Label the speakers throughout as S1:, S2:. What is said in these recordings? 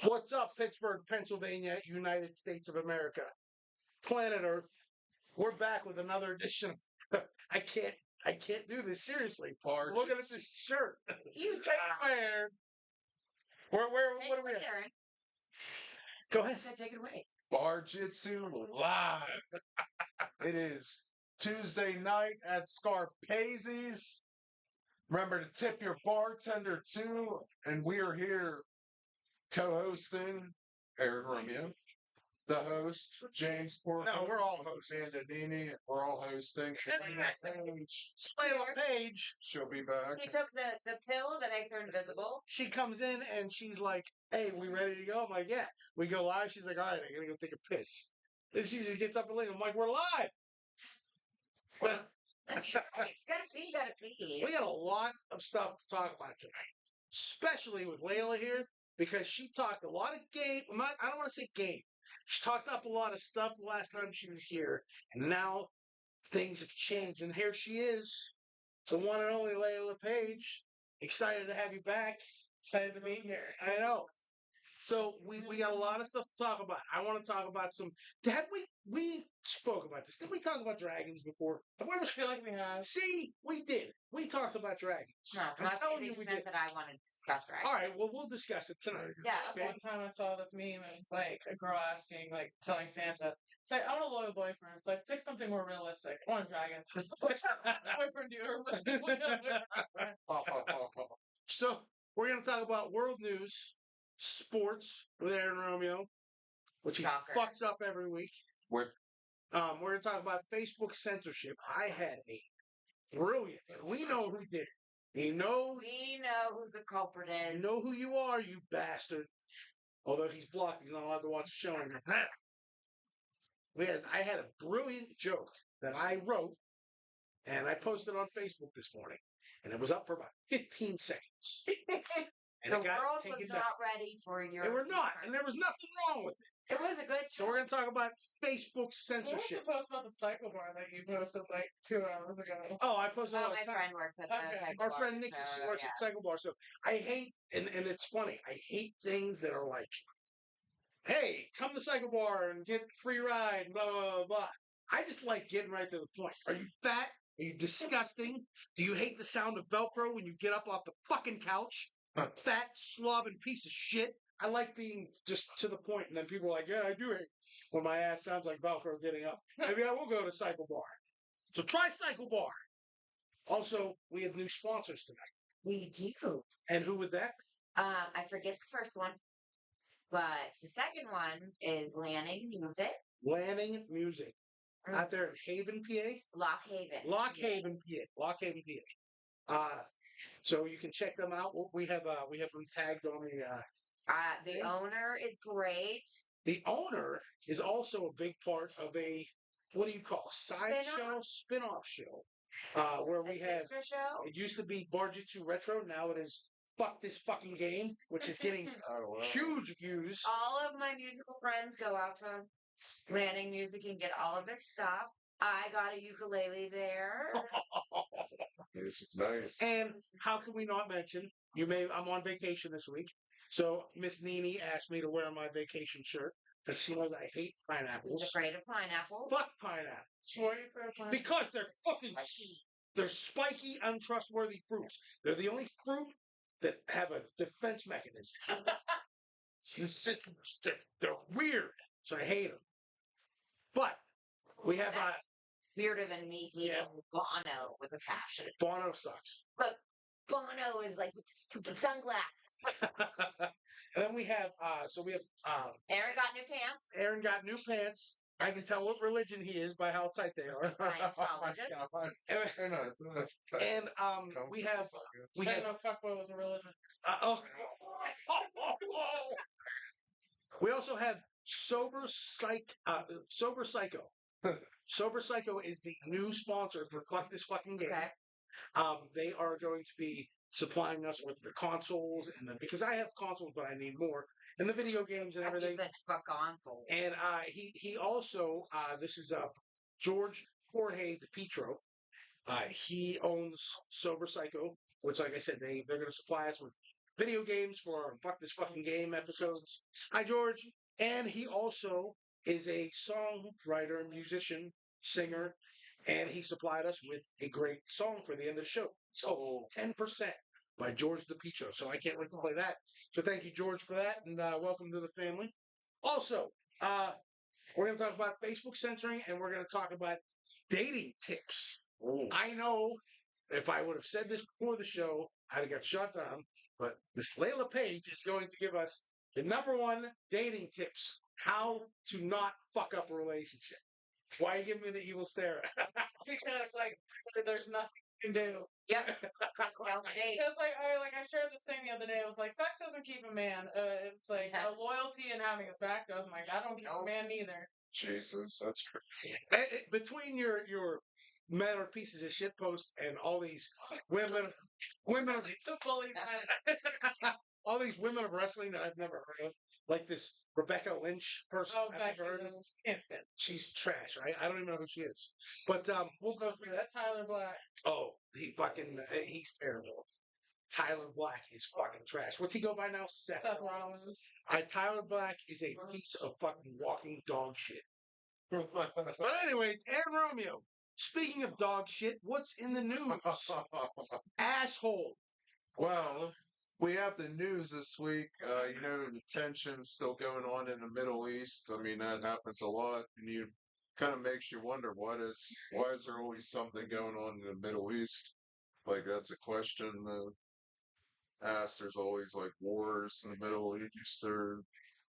S1: What's up, Pittsburgh, Pennsylvania, United States of America, planet Earth? We're back with another edition. I can't do this seriously.
S2: Bar-jutsu.
S1: Look at this shirt.
S3: You
S1: Man. What are we at? Go ahead.
S3: Take it away.
S2: Bar-jutsu live. It is Tuesday night at Scarpazi's. Remember to tip your bartender too. And we are here co-hosting Aaron Romeo, the host, James Porter.
S1: No, we're all hosts.
S2: Amanda Nini. We're all hosting.
S1: Layla Page.
S2: She'll be back.
S3: She took the pill that makes her invisible.
S1: She comes in and she's like, "Hey, we ready to go?" I'm like, "Yeah." We go live. She's like, "All right, I gotta go take a piss." Then she just gets up and leaves. I'm like, "We're live." But
S3: Gotta be.
S1: we got a lot of stuff to talk about tonight, especially with Layla here because she talked a lot of game. I don't want to say game. She talked up a lot of stuff the last time she was here, and now things have changed. And here she is, the one and only Layla Page. Excited to have you back.
S4: Excited to be here.
S1: I know. So we got a lot of stuff to talk about. I want to talk about some. We spoke about this? Did we talk about dragons before? Have we
S4: I
S1: ever?
S4: feel like we have.
S1: See, we did. We talked about dragons.
S3: No,
S1: I'm
S3: not to
S1: telling
S3: the
S1: you we
S3: extent
S1: did.
S3: that I want to discuss right.
S1: All right. Well, we'll discuss it tonight.
S3: Yeah.
S1: Okay.
S4: One time I saw this meme and it's like a girl asking, like telling Santa, it's like, I want a loyal boyfriend. It's like, pick something more realistic. I want a dragon. Which boyfriend do you
S1: So we're going to talk about world news, sports with Aaron Romeo, which he
S3: Shocker.
S1: fucks up every week.
S2: We're
S1: We're going to talk about Facebook censorship. I had a brilliant. We know who did it. You know,
S3: We know who the culprit is.
S1: you know who you are, you bastard. Although he's blocked, he's not allowed to watch the show anymore. I had a brilliant joke that I wrote, and I posted on Facebook this morning, and it was up for about 15 seconds. And
S3: the
S1: it got
S3: world
S1: taken
S3: was
S1: down.
S3: not ready for your.
S1: They were not, and there was nothing wrong with it.
S3: It was a good
S1: So
S3: show.
S1: we're going to talk about Facebook
S4: What was
S1: censorship.
S4: the post about the cycle bar that you posted like 2 hours ago?
S1: Oh, I posted
S3: Oh,
S1: all
S3: my
S1: the time.
S3: friend works at
S4: Okay.
S3: the cycle
S1: Our
S3: bar,
S1: friend Nikki,
S3: so,
S1: she works
S3: yeah.
S1: at Cycle Bar. So I hate, and it's funny, I hate things that are like, hey, come to Cycle Bar and get free ride, blah, blah, blah, blah. I just like getting right to the point. Are you fat? Are you disgusting? Do you hate the sound of Velcro when you get up off the fucking couch? Fat, slobbing piece of shit. I like being just to the point, and then people are like, yeah, I do hate when my ass sounds like Velcro getting up. Maybe I will go to Cycle Bar. So try Cycle Bar. Also, we have new sponsors tonight.
S3: We do.
S1: And who would that be?
S3: I forget the first one, but the second one is Lanning Music,
S1: Lanning Music. Out there in Haven, PA?
S3: Lock Haven.
S1: Lock Haven, PA. Lock Haven, PA. So you can check them out. We have them tagged on
S3: The owner is great.
S1: the owner is also a big part of a, what do you call, sideshow, spin-off show. Where
S3: The
S1: we have,
S3: sister show.
S1: it used to be Bar-jutsu Retro, now it is Fuck This Fucking Game, which is getting
S2: oh, wow.
S1: huge views.
S3: All of my musical friends go out to Lanning Music and get all of their stuff. I got a ukulele there.
S2: This is nice.
S1: And how can we not mention, I'm on vacation this week, so Miss Nini asked me to wear my vacation shirt, because she knows I hate
S3: He's
S1: pineapples.
S3: afraid of pineapples.
S1: Fuck pineapple. Because they're fucking, they're spiky, untrustworthy fruits. They're the only fruit that have a defense mechanism. It's just, they're weird, so I hate them. But we have
S3: That's weirder than me eating Bono with a passion.
S1: Bono sucks.
S3: Look, Bono is like with the stupid sunglasses.
S1: And then we have,
S3: Aaron got new pants.
S1: Aaron got new pants. I can tell what religion he is by how tight they are.
S3: Scientologist.
S1: And we have
S4: I didn't know fuckboy was a religion.
S1: we also have Sober Psycho. Sober Psycho is the new sponsor for Fuck This Fucking Game.
S3: Okay.
S1: They are going to be supplying us with the consoles because I have consoles, but I need more, and the video games and everything.
S3: He said fuck console.
S1: And he also this is George Jorge Dipietro. He owns Sober Psycho, which, like I said, they're going to supply us with video games for our Fuck This Fucking Game episodes. Hi, George. And he also is a songwriter, musician, singer, and he supplied us with a great song for the end of the show. So 10% by George Dipietro. So I can't wait to play that. So thank you, George, for that, and welcome to the family. Also, we're going to talk about Facebook censoring, and we're going to talk about dating tips. I know if I would have said this before the show, I'd have got shut down. But Miss Layla Page is going to give us the #1 dating tips: how to not fuck up a relationship. Why are you giving me the evil stare?
S4: Because like there's nothing you can do.
S3: Yep. Well, hey,
S4: Because I shared this thing the other day. I was like, sex doesn't keep a man. It's like a loyalty and having his back does. I'm like, I don't keep a man either.
S2: Jesus, that's crazy.
S1: Between your men are pieces of shit posts and all these women
S4: To bully men.
S1: all these women of wrestling that I've never heard of, like this Rebecca Lynch person
S4: Oh,
S1: I've
S4: back
S1: never heard of.
S4: instant.
S1: She's trash. I don't even know who she is. But we'll go through that.
S4: That's Tyler Black.
S1: Oh, he's terrible. Tyler Black is fucking trash. What's he go by now? Seth.
S4: Rollins.
S1: Tyler Black is a piece of fucking walking dog shit. But anyways, Aaron Romeo. Speaking of dog shit, what's in the news? Asshole.
S2: Well, we have the news this week. The tension's still going on in the Middle East. I mean, that happens a lot, and you kind of makes you wonder why is there always something going on in the Middle East? Like that's a question asked. There's always like wars in the Middle East.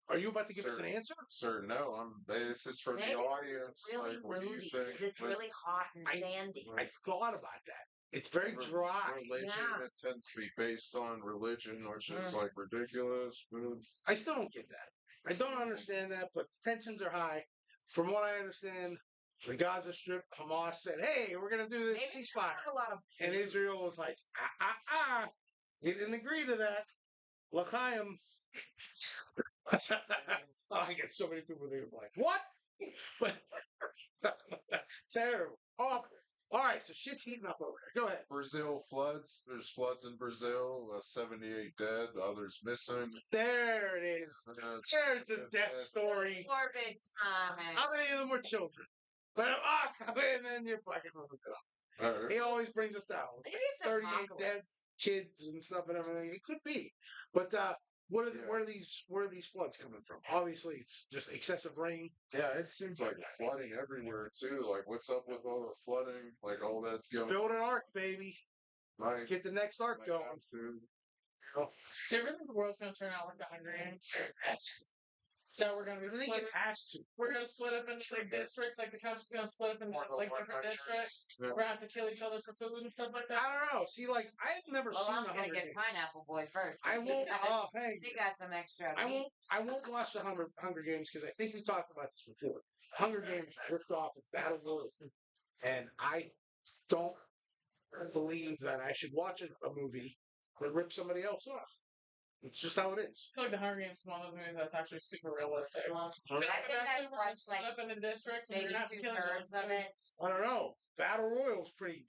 S1: Are you about to give us an answer?
S2: Sir, no. This is for
S3: maybe
S2: the audience.
S3: it's really
S2: Like, what do you
S3: moody.
S2: think?
S3: It's really hot and sandy.
S1: I thought about that. It's very dry.
S2: Religion,
S3: Yeah.
S2: it tends to be based on religion, which is like ridiculous.
S1: I still don't get that. I don't understand that, but tensions are high. From what I understand, the Gaza Strip, Hamas said, "Hey, we're going to do this
S3: Maybe
S1: ceasefire,"
S3: a lot of
S1: and Israel was like, He didn't agree to that. L'chaim. I get so many people that are like, "What?" But terrible, awful. All right, so shit's heating up over there. Go ahead.
S2: Brazil floods. There's floods in Brazil. 78 dead. Others missing.
S1: There it is. There's the death story.
S3: morbid time.
S1: How many of them were children? But and then you're fucking moving it up. He always brings us down.
S3: Maybe it's
S1: 38 dead
S3: apocalypse.
S1: kids and stuff and everything. It could be, but where are these floods coming from? Obviously, it's just excessive rain.
S2: Yeah, it seems like flooding everywhere too. Like, what's up with all the flooding? Like all that.
S1: Build an ark, baby. Let's get the next ark going.
S4: Do you ever think the world's going to turn out like the Hunger Games? That we're going to be
S1: I think
S4: split.
S1: it has to.
S4: We're going to split up into like districts. Like the country's going to split up into like different districts.
S2: Yeah.
S4: We're going to have to kill each other for food and stuff like that.
S1: I don't know. See, like I've never
S3: Well,
S1: seen
S3: I'm
S1: the
S3: gonna
S1: Hunger
S3: get
S1: Games.
S3: Pineapple Boy first.
S1: I won't. Oh, hey.
S3: He got some extra.
S1: I won't watch the Hunger Games because I think we talked about this before. Hunger Games ripped off of Battle Royale, and I don't believe that I should watch a movie that rips somebody else off. It's just how it is.
S4: I feel like the Hunger Games is one of those movies that's actually super realistic.
S3: Well,
S1: I
S3: I think
S4: Eventually,
S3: I
S4: we're going to
S3: watched
S4: split
S3: like
S4: up into districts and
S3: maybe
S4: we're going to have to kill each
S3: 2/3
S4: other.
S3: of it.
S1: I don't know. Battle Royale's pretty.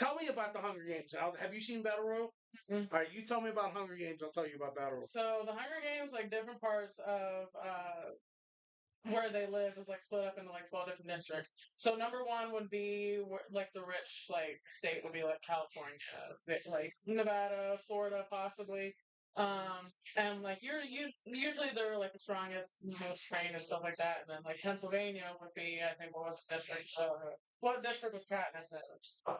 S1: Tell me about the Hunger Games. Al. Have you seen Battle Royale?
S4: Mhm.
S1: All right, you tell me about Hunger Games. I'll tell you about Battle Royale.
S4: So the Hunger Games, like different parts of where they live is like split up into like 12 different districts. So #1 would be like the rich like state would be like California, like Nevada, Florida, possibly. And like usually they're like the strongest, most trained and stuff like that. And then like Pennsylvania would be, I think, what was the district? What district was Katniss in?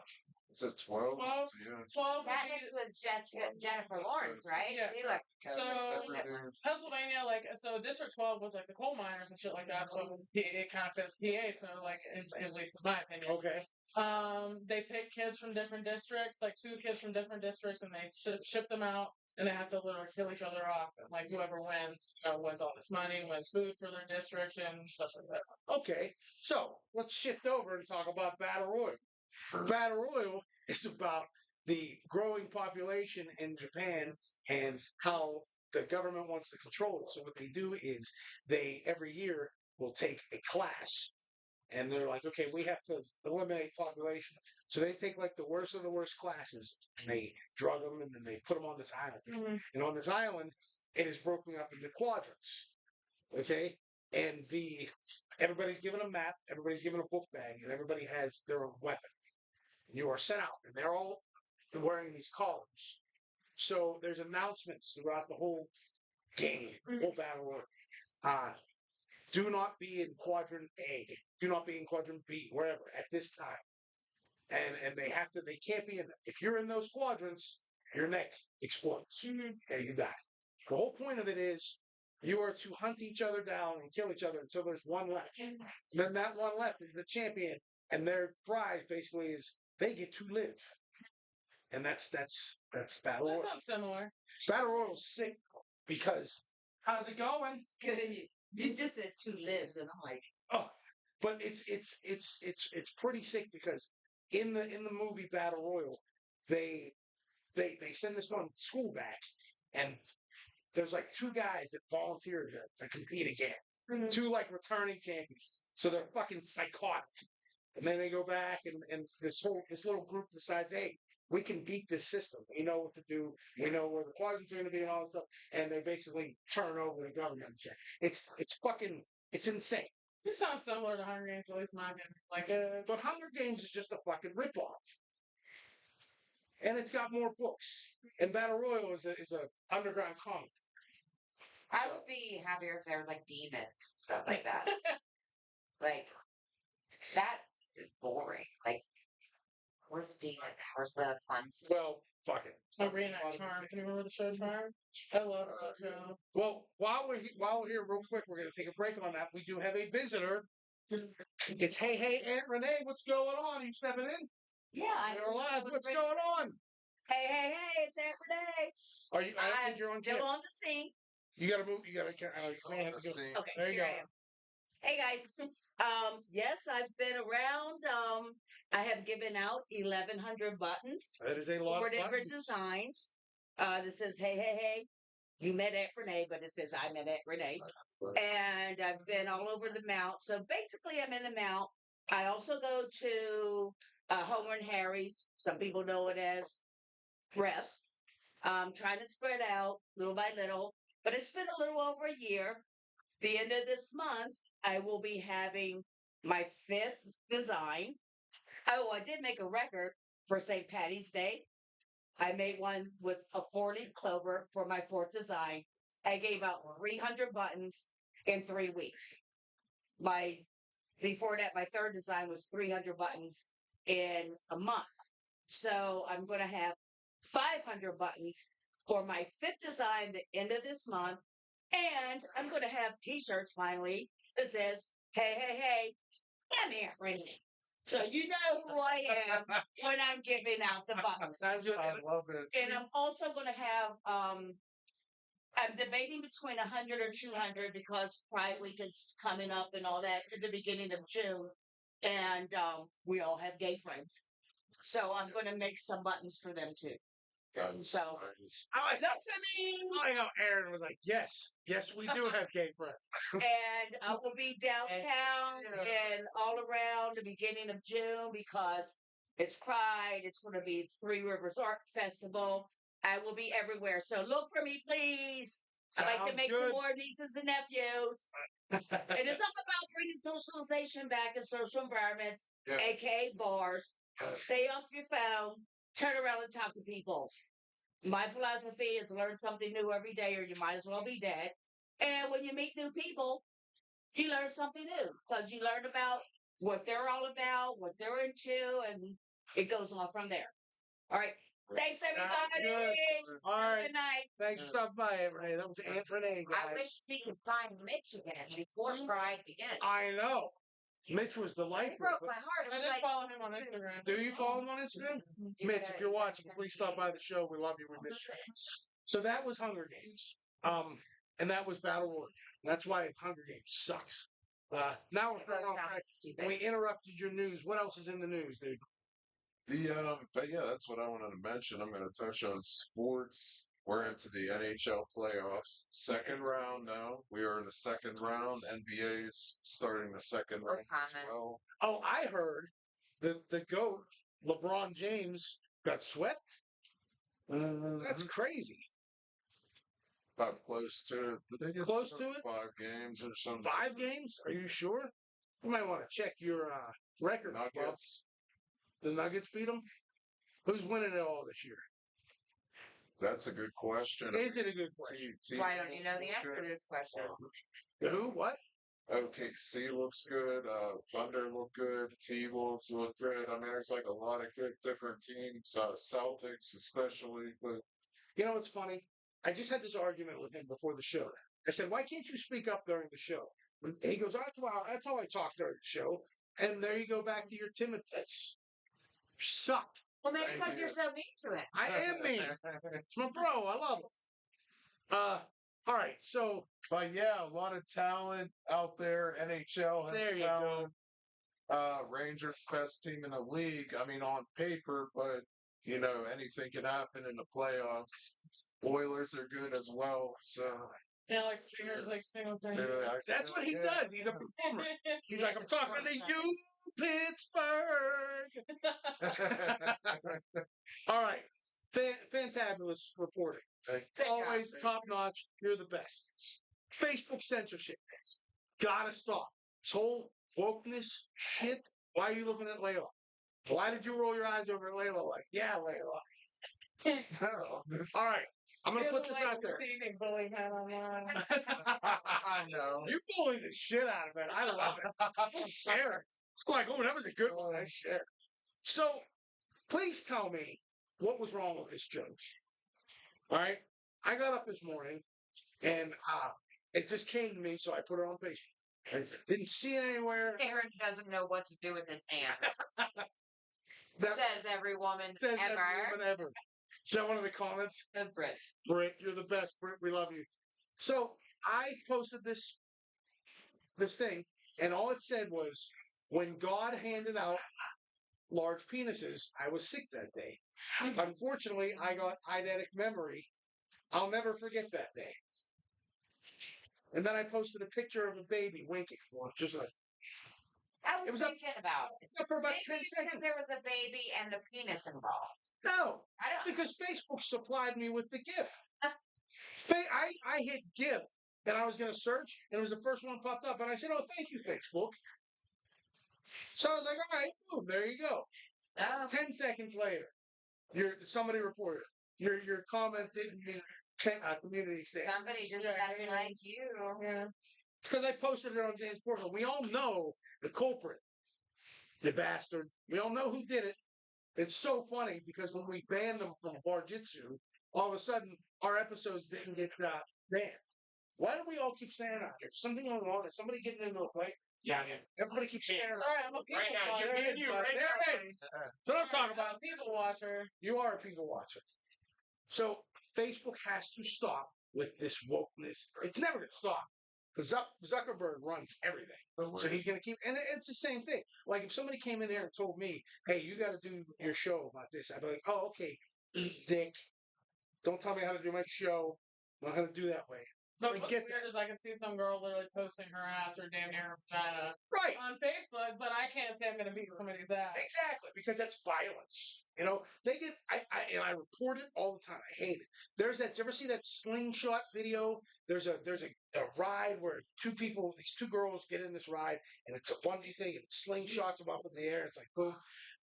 S2: Is it 12?
S4: 12?
S2: Yeah.
S4: 12 would
S3: Katniss was Jennifer Lawrence, right?
S4: Yes.
S3: See, look.
S4: So
S2: Everything.
S4: Pennsylvania, like, so District 12 was like the coal miners and shit like that. So it kind of fits PA to like, at least in my opinion.
S1: Okay.
S4: They pick kids from different districts, like 2 kids from different districts, and they ship them out, and they have to literally kill each other off. And like whoever wins, wins all this money, wins food for their district, and stuff like that.
S1: Okay. So let's shift over and talk about Battle Royale. Battle Royale is about the growing population in Japan and how the government wants to control it. So what they do is they every year will take a class and they're like, okay, we have to eliminate population. So they take like the worst of the worst classes, and they drug them, and then they put them on this island. And on this island, it is broken up into quadrants. Okay, and everybody's given a map, everybody's given a book bag, and everybody has their own weapon. And you are sent out, and they're all wearing these collars. So there's announcements throughout the whole game, whole battle royale. Do not be in quadrant A. Do not be in quadrant B, wherever, at this time. And they can't be in. If you're in those quadrants, your neck explodes. And you die. The whole point of it is you are to hunt each other down and kill each other until there's one left. And then that one left is the champion, and their prize basically is they get to live. And that's Battle Royale.
S4: That sounds similar.
S1: Battle Royale's sick because how's it going?
S3: Good. You just said 2 lives, and I'm like,
S1: Oh, but it's pretty sick because in the movie Battle Royale, they send this one school back, and there's like 2 guys that volunteered to compete again. 2 like returning champions. So they're fucking psychotic. And then they go back and this little group decides, hey, we can beat this system. We know what to do. We know where the quadrants are going to be and all that stuff. And they basically turn over the government. It's insane.
S4: This sounds similar to Hunger Games, at least in my opinion.
S1: But Hunger Games is just a fucking ripoff. And it's got more books. And Battle Royale is a underground comic.
S3: I would be happier if there was like demons, stuff like that. Like, that is boring. Like, where's demons? Where's the fun stuff?
S1: Well, fuck it.
S4: Reenact Charm. Can you remember the show Charm? I love that show.
S1: Well, while we're here, real quick, we're going to take a break on that. We do have a visitor. It's hey, Aunt Renee. What's going on? Are you stepping in?
S3: Yeah,
S1: You're alive. What's going on?
S3: Hey, it's Aunt Renee.
S1: Are you? I don't
S3: I'm
S1: think you're on
S3: still
S1: camera.
S3: on the scene.
S1: You got to move. You got to.
S3: Okay,
S1: There you
S3: here
S1: go.
S3: I am. Hey guys. Yes, I've been around. I have given out 1,100 buttons.
S1: That is a lot
S3: 4
S1: of
S3: different
S1: buttons.
S3: designs. This says, hey. You met Aunt Renee, but it says I met Aunt Renee. And I've been all over the mount. So basically, I'm in the mount. I also go to Homer and Harry's. Some people know it as refs. Trying to spread out little by little. But it's been a little over a year. The end of this month, I will be having my 5th design. Oh, I did make a record for St. Patty's Day. I made one with a 4-leaf clover for my 4th design. I gave out 300 buttons in 3 weeks. Before that, my 3rd design was 300 buttons in a month. So I'm going to have 500 buttons for my 5th design the end of this month. And I'm going to have t-shirts finally that says, hey, I'm Aunt Renee. So you know who I am when I'm giving out the buttons.
S1: Sounds good.
S2: I love it.
S3: And I'm also going to have, I'm debating between 100 or 200 because Pride Week is coming up and all that at the beginning of June. And we all have gay friends. So I'm going to make some buttons for them too. So, look for me.
S1: I know Aaron was like, yes, we do have gay friends.
S3: And I will be downtown and all around the beginning of June because it's Pride. It's going to be 3 Rivers Art Festival. I will be everywhere. So look for me, please. I'd like to make some more nieces and nephews. And it's all about bringing socialization back in social environments, aka bars. Stay off your phone. Turn around and talk to people. My philosophy is learn something new every day or you might as well be dead. And when you meet new people, you learn something new because you learn about what they're all about, what they're into, and it goes on from there. All right. Thanks, everybody.
S1: All right.
S3: Good night.
S1: Thanks for stopping by, Aunt Renee. That was Aunt Renee,
S3: I
S1: guys.
S3: wish we could find Mitch again before Pride began.
S1: I know. Mitch was
S3: It
S1: delightful.
S3: broke my heart. It
S4: I
S3: was
S4: did
S3: like,
S4: follow him on Instagram.
S1: Do you follow him on Instagram? Mitch, if you're watching, please stop by the show. We love you. We miss you. So that was Hunger Games. And that was Battle Royale. That's why Hunger Games sucks. Now we're back on track. We interrupted your news. What else is in the news, dude?
S2: But yeah, that's what I wanted to mention. I'm going to touch on sports. We're into the NHL playoffs. 2nd round now. We are are in the second round. NBA's starting the second round as well.
S1: Oh, I heard the GOAT, LeBron James, got swept. That's crazy.
S2: About close to it. Did they get
S1: Close to it?
S2: 5 games or something?
S1: 5 games? Are you sure? You might want to check your record. Bob.
S2: Nuggets.
S1: The Nuggets beat them? Who's winning it all this year?
S2: That's a good question.
S1: Is it a good question?
S3: Why don't you know the answer to this question?
S1: The who? What?
S2: OKC looks good. Thunder look good. T-Wolves look good. I mean, there's like a lot of good different teams. Celtics especially. But
S1: You know what's funny? I just had this argument with him before the show. I said, "Why can't you speak up during the show?" And he goes, "That's how I talk during the show." And there you go back to your timid face. Suck.
S3: Well, maybe because you're so mean to it.
S1: I am mean. It's my bro. I love him. All right. So,
S2: But yeah, a lot of talent out there. NHL
S1: there
S2: has
S1: you
S2: talent. Rangers best team in the league. I mean, on paper, but you know, anything can happen in the playoffs. Oilers are good as well. So
S4: Yeah, like singers, like single thing.
S1: that's what he does. He's a performer. He's like, "I'm talking to you, Pittsburgh." All right. Fantabulous reporting. Always top notch. You're the best. Facebook censorship. Gotta stop. This whole wokeness shit. Why are you looking at Layla? Why did you roll your eyes over at Layla? Like, yeah, Layla. All right. I'm going to put this out there.
S4: Bullying her online.
S2: I know.
S1: You bullying the shit out of it. I love it. I share it. It's like, oh, that was a good one. I share. So, please tell me what was wrong with this joke. All right? I got up this morning, and it just came to me, so I put it on Facebook. I didn't see it anywhere.
S3: Aaron doesn't know what to do with his hand.
S1: That
S3: Says every woman
S1: says
S3: ever.
S1: every woman ever. Is that one of the comments?
S3: And Britt.
S1: Britt, you're the best. Britt, we love you. So I posted this thing, and all it said was, when God handed out large penises, I was sick that day. Unfortunately, I got eidetic memory. I'll never forget that day. And then I posted a picture of a baby winking for him, just like,
S3: I was
S1: It was
S3: thinking about it.
S1: up for about 10
S3: Maybe it's because
S1: seconds.
S3: there was a baby and the penis involved.
S1: No,
S3: I don't.
S1: because Facebook supplied me with the GIF. I hit GIF, and I was going to search, and it was the first one popped up, and I said, "Oh, thank you, Facebook." So I was like, "All right, boom, there you go." 10 seconds later, somebody reported your comment didn't mean community stand.
S3: Somebody just doesn't like you.
S1: Yeah. It's because I posted it on James Portman. We all know the culprit, the bastard. We all know who did it. It's so funny because when we banned them from Bar-jutsu, all of a sudden our episodes didn't get banned. Why do we all keep staring out here? Something going on? Is somebody getting into a fight? Yeah. Everybody keeps staring.
S4: Sorry, I'm a people
S1: Right now,
S4: watcher.
S1: you're you right there. It is. That's what I'm talking
S4: I'm
S1: about.
S4: a people watcher.
S1: You are a people watcher. So Facebook has to stop with this wokeness. It's never going to stop. Because Zuckerberg runs everything. So he's going to keep, and it's the same thing. Like if somebody came in here and told me, "Hey, you got to do your show about this," I'd be like, "Oh, okay, eat dick. Don't tell me how to do my show. I'm not going to do that way."
S4: But
S1: I
S4: what's
S1: get
S4: weird is I can see some girl literally posting her ass or damn near her vagina
S1: Right.
S4: on Facebook, but I can't say I'm going to beat somebody's ass.
S1: Exactly, because that's violence. You know, they get. I report it all the time. I hate it. There's that. Did you ever see that slingshot video? There's a ride where these two girls get in this ride, and it's a bungee thing, and it slingshots them up in the air. It's like boom.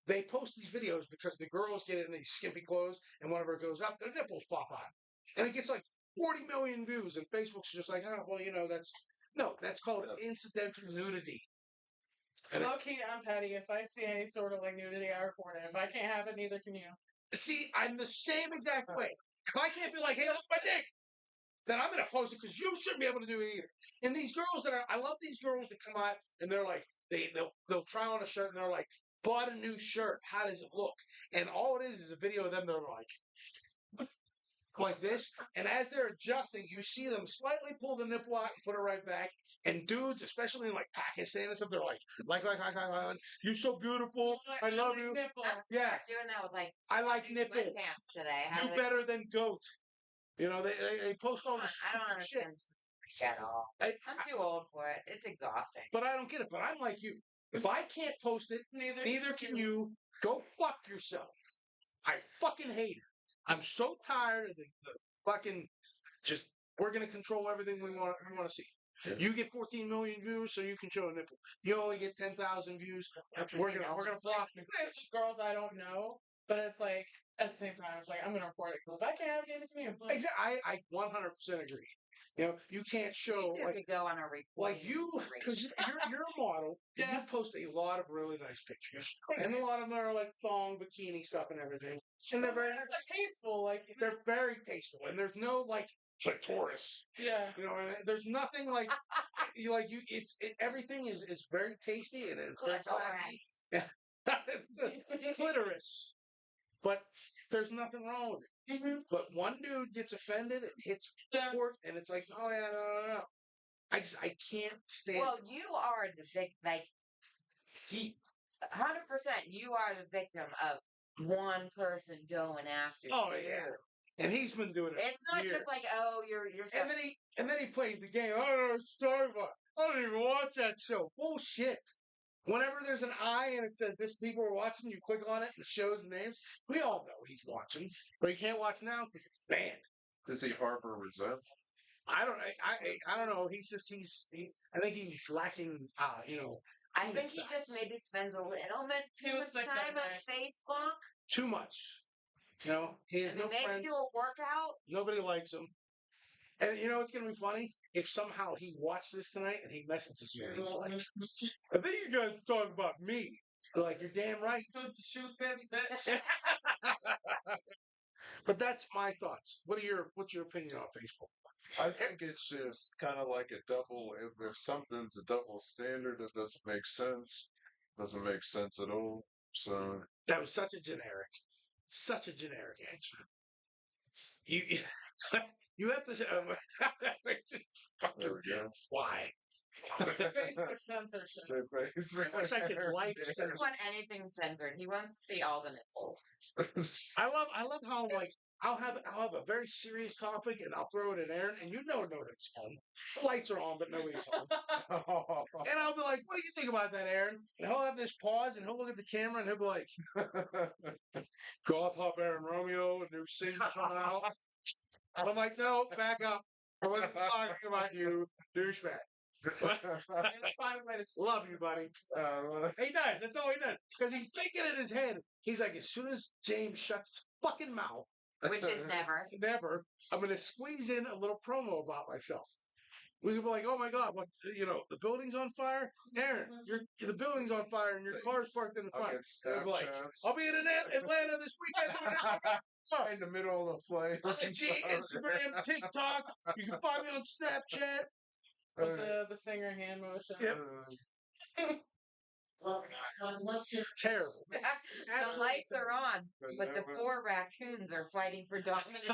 S1: They post these videos because the girls get in these skimpy clothes, and whenever it goes up, their nipples pop out, and it gets like 40 million views, and Facebook's just like, "Oh, well, you know, that's called incidental nudity."
S4: Low key, I'm petty. If I see any sort of like nudity, I report it. If I can't have it, neither can you.
S1: See, I'm the same exact way. If I can't be like, "Hey, look at my dick," then I'm going to post it because you shouldn't be able to do it either. And these girls I love these girls that come out and they're like, they'll try on a shirt and they're like, "Bought a new shirt. How does it look?" And all it is a video of them. They're like this, and as they're adjusting, you see them slightly pull the nipple out and put it right back. And dudes, especially in like Pakistan and stuff, they're like, "You're so beautiful. I love you."
S4: Nipple.
S1: Yeah.
S3: Doing that with like
S1: I like nipple.
S3: sweatpants today.
S1: You better than goat. You know, they post all this
S3: I don't
S1: shit.
S3: understand. at all. I'm too old for it. It's exhausting.
S1: But I don't get it. But I'm like you. If I can't post it, neither can you. Go fuck yourself. I fucking hate it. I'm so tired of the fucking just. We're gonna control everything we want to see. You get 14 million views, so you can show a nipple. You only get 10,000 views. We're gonna block you.
S4: Girls I don't know, but it's like at the same time, it's like I'm gonna report it because if I can't give it to me,
S1: Exactly. I 100% agree. You know, you can't show
S3: like go on a
S1: like you because you're a model. And you post a lot of really nice pictures, and a lot of them are like thong bikini stuff and everything. And they're very
S4: tasteful. Like
S1: they're very tasteful, and there's no like clitoris.
S4: Yeah.
S1: You know, and there's nothing like everything is very tasty and it's very clitoris. But there's nothing wrong with it. But one dude gets offended and hits forward, and it's like, oh yeah, no. I can't stand.
S3: Well, you are the victim. Like 100%, you are the victim of one person going after.
S1: Oh
S3: you.
S1: yeah. And he's been doing it.
S3: It's not
S1: years.
S3: just like, oh, you're.
S1: And then he plays the game. Oh no, Starbucks. I don't even watch that show. Bullshit. Whenever there's an eye and it says this people are watching, you click on it and it shows the names. We all know he's watching, but he can't watch now because it's banned.
S2: Does he harbor resentment?
S1: I don't know. I think he's lacking.
S3: I think he just maybe spends a little bit too much time on Facebook.
S1: Too much. You know, he has no friends.
S3: Maybe do a workout.
S1: Nobody likes him. And you know what's going to be funny? If somehow he watched this tonight and he messages you and he's like, I think you guys are talking about me. Like, you're damn right.
S4: Shoe fits, bitch.
S1: But that's my thoughts. What's your opinion on Facebook?
S2: I think it's just kind of like a double. If something's a double standard, it doesn't make sense. Doesn't make sense at all. So
S1: that was such a generic answer. You have to say,
S2: there we go.
S1: Why?
S4: Facebook censorship.
S1: I wish I could like
S3: He doesn't want anything censored. He wants to see all the nipples.
S1: I love how like I'll have a very serious topic and I'll throw it at Aaron and nobody's home. The lights are on but nobody's home. And I'll be like, what do you think about that, Aaron? And he'll have this pause and he'll look at the camera and he'll be like, Goth Hop Aaron Romeo, a new single coming out. I'm like, no, back up. I wasn't talking about you, douchebag. Love you, buddy. He does. That's all he does. Because he's thinking in his head. He's like, as soon as James shuts his fucking mouth,
S3: which is never,
S1: I'm going to squeeze in a little promo about myself. We could be like, oh my God, what? The building's on fire. Aaron, the building's on fire and your car's parked in the front. I'll be in Atlanta this weekend.
S2: In the middle of the play.
S1: Instagram, TikTok. You can find me on Snapchat.
S4: With the singer hand motion.
S1: Yep. Terrible.
S3: The lights are on, but the 4 raccoons are fighting for dominance.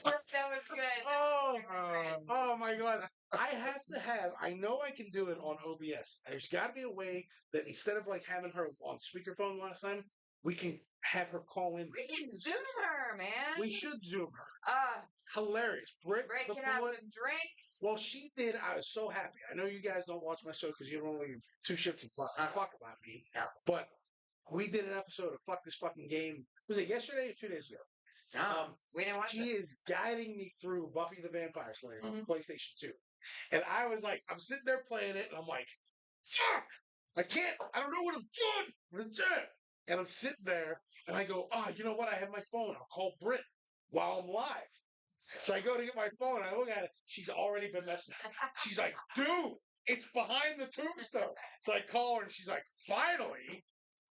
S3: That was good.
S1: Oh my God. I know I can do it on OBS. There's got to be a way that instead of like having her on speakerphone last time, we can have her call in.
S3: We can Zoom her, man.
S1: We should Zoom her. Hilarious. Britt
S3: can have some drinks.
S1: Well, she did. I was so happy. I know you guys don't watch my show because you don't really two shits and fuck about me.
S3: No.
S1: But we did an episode of Fuck This Fucking Game. Was it yesterday or 2 days ago?
S3: We didn't watch it.
S1: She is guiding me through Buffy the Vampire Slayer on PlayStation 2. And I was like, I'm sitting there playing it, and I'm like, sir, I don't know what I'm doing. And I'm sitting there, and I go, you know what? I have my phone. I'll call Britt while I'm live. So I go to get my phone, and I look at it. She's already been messaging. She's like, dude, it's behind the tombstone. So I call her, and she's like, finally.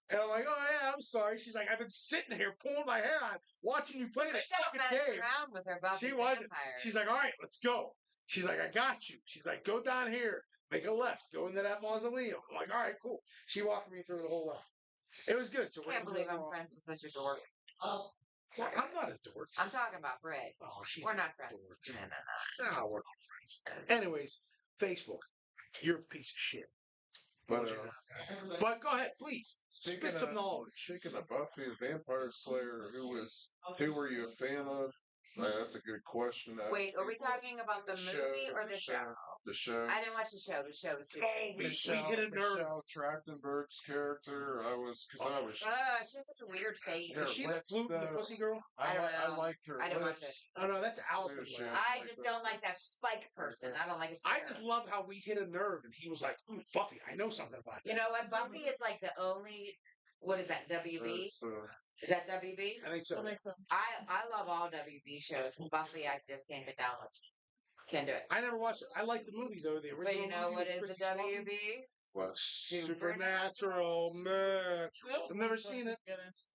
S1: And I'm like, oh, yeah, I'm sorry. She's like, I've been sitting here pulling my hair out, watching you play this fucking game.
S3: Around with her Buffy
S1: she wasn't.
S3: Vampire.
S1: She's like, all right, let's go. She's like, I got you. She's like, go down here, make a left, go into that mausoleum. I'm like, all right, cool. She walked me through the whole lot. It was good. So
S3: I can't believe I'm friends with such a dork.
S1: Well, I'm not a dork.
S3: I'm talking about Britt.
S1: Oh, she's
S3: We're not friends.
S1: No, we're not friends. Anyways, Facebook, you're a piece of shit. But go ahead, please. Spit some knowledge.
S2: Speaking of Buffy the Vampire Slayer, who were you a fan of? That's a good question. to ask
S3: Wait, are we
S2: people.
S3: talking about the movie or the show?
S2: The show.
S3: I didn't watch the show. The show was super.
S1: Oh, we hit a nerve.
S2: Michelle Trachtenberg's character. I was
S3: she has such a weird face.
S2: Her
S1: Is she the
S2: lips,
S1: flute and the
S2: though.
S1: pussy girl?
S3: I don't
S2: I
S3: know.
S2: liked her
S3: I didn't watch
S2: lips.
S1: Oh no, that's Allison.
S2: Too,
S1: Black.
S2: shit.
S3: I just don't like that Spike person. I don't like his
S1: I
S3: hair.
S1: just love how we hit a nerve, and he was like, "Ooh, Buffy, I know something about
S3: You know what? Buffy is like the only. What is that? WB?
S2: That's,
S3: Is that WB?
S1: that." I think so.
S4: That makes sense.
S3: I love all WB shows. Buffy, I just can't get down with. Can't do it.
S1: I never watched it. I like the movie though. The original.
S3: But you know
S1: movie
S3: what
S1: with
S3: is the
S1: Kristen Swanson.
S3: WB?
S2: what?
S1: Supernatural, man. I've never seen it.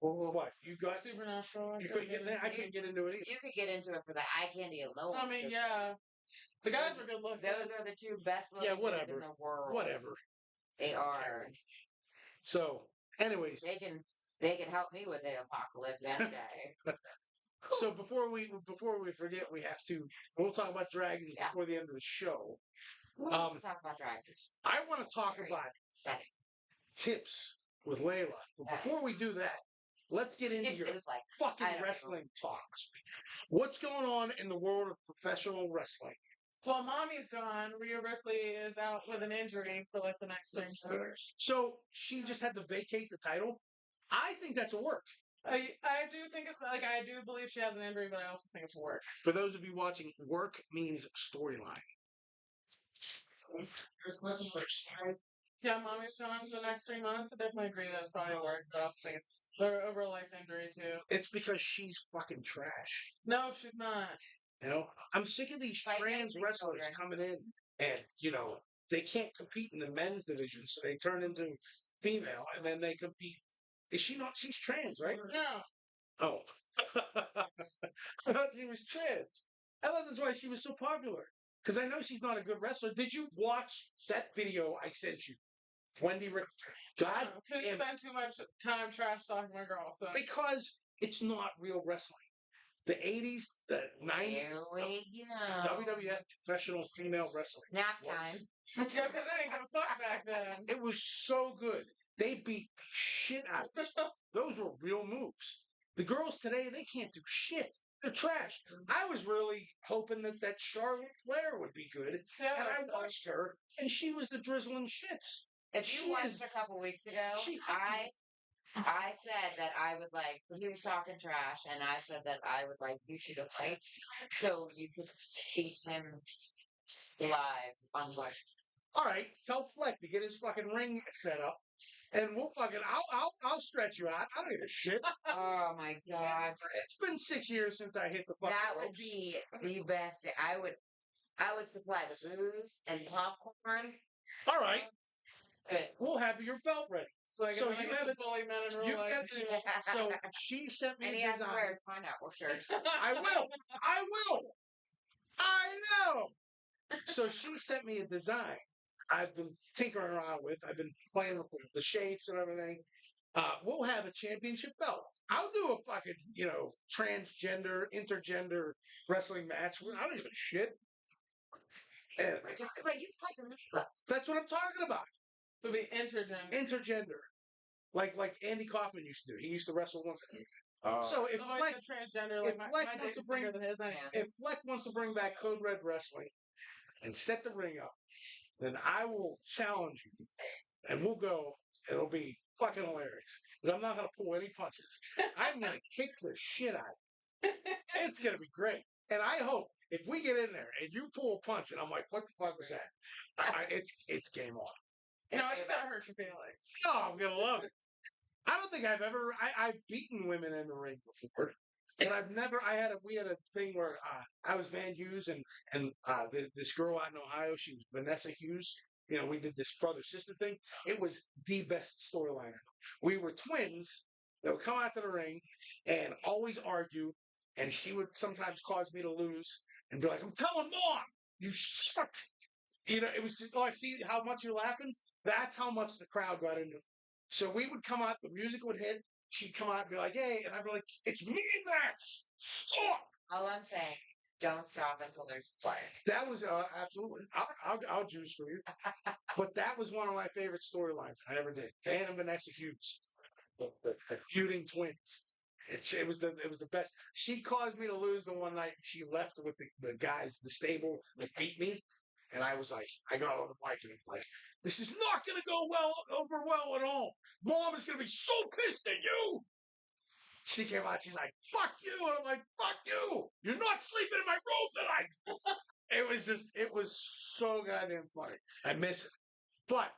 S1: Well, what you got?
S4: Supernatural.
S1: You couldn't get in. I can't get into it either.
S3: You could get into it for the eye candy alone.
S4: I mean,
S3: sister.
S4: yeah. The guys are good looking.
S3: Those are the two best looking
S1: Yeah,
S3: dudes
S1: whatever.
S3: in the world.
S1: Whatever.
S3: They are.
S1: So, anyways,
S3: They can help me with the apocalypse any day.
S1: so before we forget, we'll talk about dragons
S3: Yeah.
S1: before the end of the show.
S3: Who wants to talk about dragons?
S1: I want to talk
S3: Very
S1: about
S3: upsetting.
S1: tips with Layla. But before we do that, let's get into
S3: This
S1: your
S3: is like
S1: fucking
S3: I don't know.
S1: wrestling talks. What's going on in the world of professional wrestling?
S4: Well, Mommy's gone. Rhea Ripley is out with an injury for like the next 3 months.
S1: So she just had to vacate the title. I think that's a work.
S4: I do think it's like I do believe she has an injury, but I also think it's work.
S1: For those of you watching, work means storyline.
S4: Yeah, Mommy's gone for the next 3 months. I definitely agree that it's probably work, but I also think it's over a life injury too.
S1: It's because she's fucking trash.
S4: No, she's not.
S1: You know, I'm sick of these
S3: Like
S1: trans
S3: Nancy
S1: wrestlers
S3: children.
S1: coming in and, they can't compete in the men's division, so they turn into female and then they compete. Is she not? She's trans, right?
S4: No.
S1: Oh. I thought she was trans. I thought that's why she was so popular. Because I know she's not a good wrestler. Did you watch that video I sent you? Wendy Rick. God.
S4: Couldn't
S1: damn-
S4: spend too much time trash talking my girl. So
S1: Because it's not real wrestling. The 80s, the 90s,
S3: Here we go.
S1: WWF professional female wrestling.
S3: Nap
S1: was-
S3: time.
S4: yeah, because they didn't give a fuck back then.
S1: It was so good. They beat the shit out of us. Those were real moves. The girls today, they can't do shit. They're trash. I was really hoping that Charlotte Flair would be good.
S4: Yeah,
S1: And I
S4: so-
S1: watched her, and she was the drizzling shits.
S3: If
S1: She
S3: you watched
S1: is-
S3: a couple weeks ago,
S1: she-
S3: I said that I would like. He was talking trash, and I said that I would like you to fight so you could beat him live on live.
S1: All right, tell Fleck to get his fucking ring set up, and we'll fucking. I'll stretch you out. I don't give a shit.
S3: Oh my god,
S1: It's been 6 years since I hit the fucking.
S3: that would
S1: ropes.
S3: be the best. I would supply the booze and popcorn.
S1: All right.
S3: Good.
S1: We'll have your belt ready.
S4: So I guess
S1: So
S4: I
S1: you
S4: get
S1: have
S4: to
S1: it-
S4: bully men in real
S1: You
S4: life.
S1: get this. So she sent me
S3: And
S1: a
S3: he has to wear
S1: design.
S3: his pineapple shirt.
S1: I will. I will. I know. So she sent me a design. I've been tinkering around with. I've been playing with the shapes and everything. We'll have a championship belt. I'll do a fucking, transgender, intergender wrestling match. I don't give a shit. And
S3: Like you fucking missed
S1: that's what I'm talking about.
S4: It would be intergender.
S1: Intergender. Like Andy Kaufman used to do. He used to wrestle once.
S2: Uh,
S1: So if
S4: I've always
S1: Fleck,
S4: said transgender. Like
S1: if
S4: my
S1: Fleck wants
S4: dick's
S1: to bring-
S4: bigger than his. I am.
S1: if Fleck wants to bring back Code Red Wrestling and set the ring up, then I will challenge you, and we'll go. It'll be fucking hilarious because I'm not gonna pull any punches. I'm gonna kick the shit out of it. It's gonna be great, and I hope if we get in there and you pull a punch, and I'm like, what the fuck was that? It's game on.
S4: No, it's gonna hurt your feelings.
S1: Oh, I'm gonna love it. I don't think I've beaten women in the ring before. And we had a thing where I was Van Hughes and this girl out in Ohio, she was Vanessa Hughes. We did this brother-sister thing. It was the best storyline. We were twins that would come out to the ring and always argue, and she would sometimes cause me to lose and be like, I'm telling Mom, you suck. It was just, I see how much you're laughing. That's how much the crowd got into it. So we would come out, the music would hit, she'd come out and be like, hey, and I'd be like, it's me match. Stop.
S3: All I'm saying, don't stop until there's a play.
S1: That was absolutely. I'll juice for you. But that was one of my favorite storylines I ever did. Van and Vanessa Hughes, the feuding twins. It was the best. She caused me to lose the one night. She left with the guys, the stable that beat me, and I was like, I got on the mic and I'm like, this is not going to go over well at all. Mom is going to be so pissed at you. She came out. She's like, fuck you, and I'm like, fuck you. You're not sleeping in my room tonight. It was so goddamn funny. I miss it, but.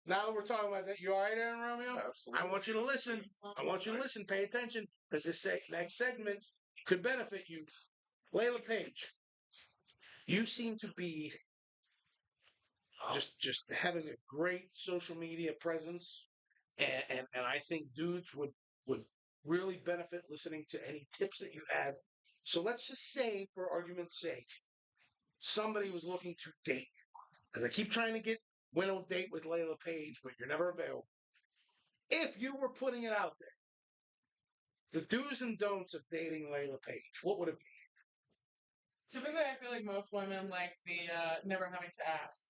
S1: Now that we're talking about that, you all right, Aaron Romeo?
S2: Absolutely.
S1: I want you to listen. I want you to listen. Pay attention, because this next segment could benefit you. Layla Page, you seem to be just having a great social media presence, and I think dudes would really benefit listening to any tips that you have. So let's just say, for argument's sake, somebody was looking to date, and I keep trying to win a date with Layla Page, but you're never available. If you were putting it out there, the do's and don'ts of dating Layla Page, what would it be?
S4: Typically, I feel like most women like the never having to ask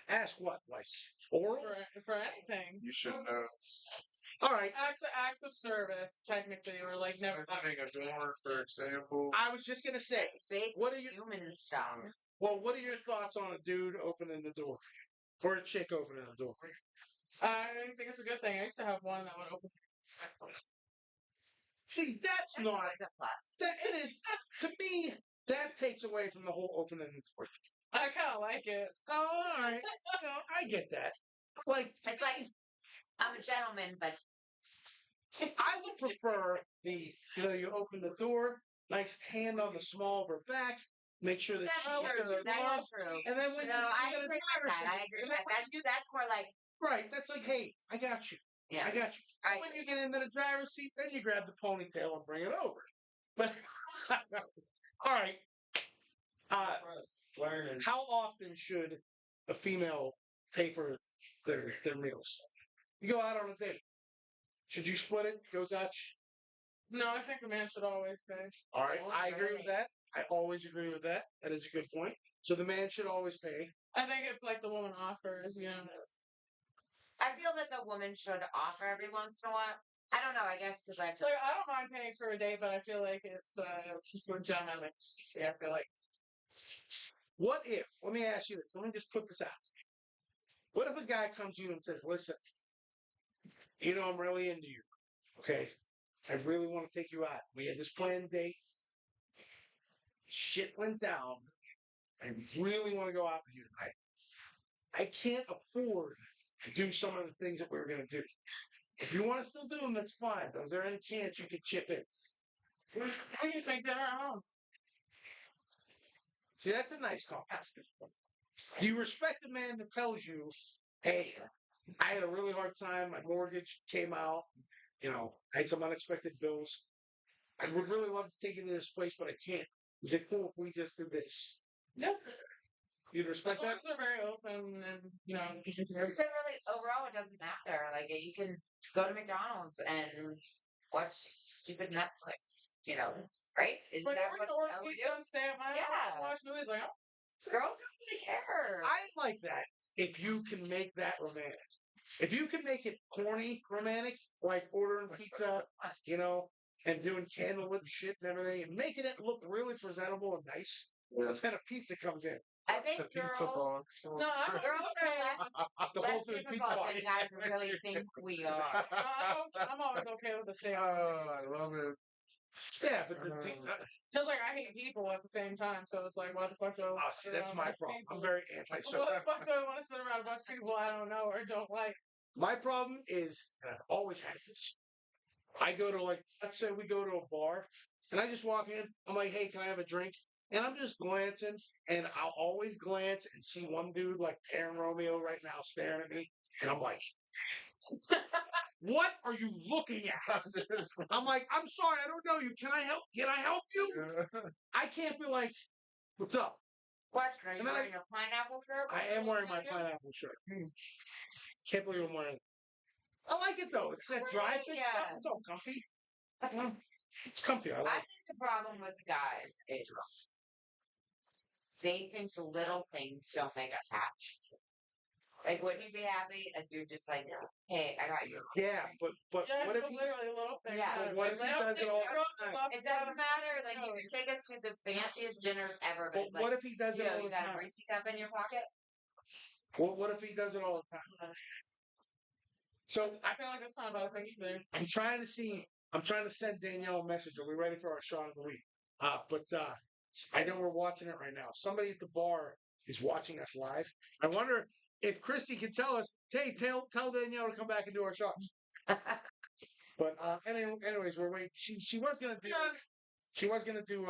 S1: Ask what? Like oral?
S4: for anything.
S2: You should know.
S1: All right.
S4: Acts of service, technically, or like never having
S2: Opening a door, for example.
S1: I was just gonna say, what are your
S3: human stuff?
S1: Well, what are your thoughts on a dude opening the door for you, or a chick opening the door for you?
S4: I think it's a good thing. I used to have one that would open.
S1: See, that's not
S3: always a plus.
S1: that. It is to me. That takes away from the whole opening the door.
S4: I kind of like it.
S1: Oh, all right. So I get that. Like
S3: It's like I'm a gentleman, but
S1: I would prefer you open the door, nice hand on the small of her back, make sure that
S3: that's
S1: she gets
S3: true.
S1: it
S3: That
S1: off,
S3: is true.
S1: and then when
S3: No, I agree with that. I agree with that. That's more like
S1: right, that's like, hey, I got you.
S3: yeah.
S1: I got you.
S3: I
S1: When you get into the driver's seat, then you grab the ponytail and bring it over. But all right. How often should a female pay for their meals? You go out on a date. Should you split it? Go Dutch?
S4: No, I think the man should always pay.
S1: All right,
S3: Oh,
S1: I agree with
S3: really?
S1: that. I always agree with that. That is a good point. So the man should always pay.
S4: I think if like the woman offers, you know.
S3: I feel that the woman should offer every once in a while. I don't know. I guess because I
S4: So like, I don't mind paying for a date, but I feel like it's just legitimate. Like, see, I feel like
S1: What if, let me ask you this, let me just put this out. What if a guy comes to you and says, listen, I'm really into you, okay? I really want to take you out. We had this planned date. Shit went down. I really want to go out with you tonight. I can't afford to do some of the things that we were going to do. If you want to still do them, that's fine. But is there any chance you could chip in?
S4: we just make dinner at home.
S1: See, that's a nice call. You respect the man that tells you, hey, I had a really hard time. My mortgage came out. I had some unexpected bills. I would really love to take you to this place, but I can't. Is it cool if we just do this?
S4: Yeah.
S1: You'd respect
S4: As long
S1: that?
S4: as they're very open and
S3: Because it really overall it doesn't matter. Like you can go to McDonald's and watch stupid Netflix. Right? Is
S4: But
S3: that
S4: we
S3: what
S4: can order
S3: we
S4: pizza
S3: do?
S4: and stay at my house
S3: Yeah.
S4: and watch movies. Like, oh,
S3: Girls don't really care.
S1: I like that if you can make that romantic. If you can make it corny romantic, like ordering pizza, and doing candlelit shit and everything, and making it look really presentable and nice, and then a pizza comes in.
S3: I think
S2: The pizza
S3: girls,
S2: box.
S4: no, I'm
S3: girls are
S1: The
S3: less
S1: whole food pizza
S3: difficult
S1: box.
S3: than guys really think we are.
S4: I'm always okay with the stay.
S2: Oh, I love it.
S1: Yeah, but the pizza.
S4: Just like I hate people at the same time, so it's like, why the fuck do I
S1: Oh,
S4: want to
S1: see,
S4: sit
S1: that's
S4: around
S1: my
S4: with
S1: problem.
S4: people?
S1: I'm very
S4: Why
S1: anti-social.
S4: the fuck do I want to sit around a bunch of people I don't know or don't like?
S1: My problem is, and I've always had this. I go to let's say we go to a bar, and I just walk in. I'm like, hey, can I have a drink? And I'm just glancing, and I'll always glance and see one dude like Aaron Romeo right now staring at me, and I'm like, what are you looking at? I'm like, I'm sorry, I don't know you. Can I help? Can I help you? I can't be like, what's up?
S3: Question: Are you
S1: And then
S3: wearing a pineapple shirt?
S1: I am wearing my pineapple shirt. Can't believe I'm wearing it. I like it though. It's that dry fit stuff. It's all comfy. It's comfy. I
S3: I
S1: like it.
S3: think the problem with guys is they think the little things don't make us happy. Like, wouldn't you be happy if you're just like, hey, I got you?
S1: Yeah, but
S4: Yeah,
S1: what if
S4: but
S1: he?
S4: literally little things
S3: Yeah.
S4: matter.
S1: What if he does it all the time?
S3: It doesn't matter. Like, you can take us to the fanciest dinners ever, but
S1: But
S3: it's like,
S1: what if he does it all
S3: you
S1: the
S3: got a
S1: time?
S3: greasy cup in your pocket?
S1: Well, what if he does it all the time? So
S4: I feel like it's not about a thing either.
S1: I'm trying to see. I'm trying to send Danielle a message. Are we ready for our shot of the week? But I know we're watching it right now. Somebody at the bar is watching us live. I wonder if Christy can tell us. Hey, tell Danielle to come back and do our shots. But anyways, we're waiting. She was gonna do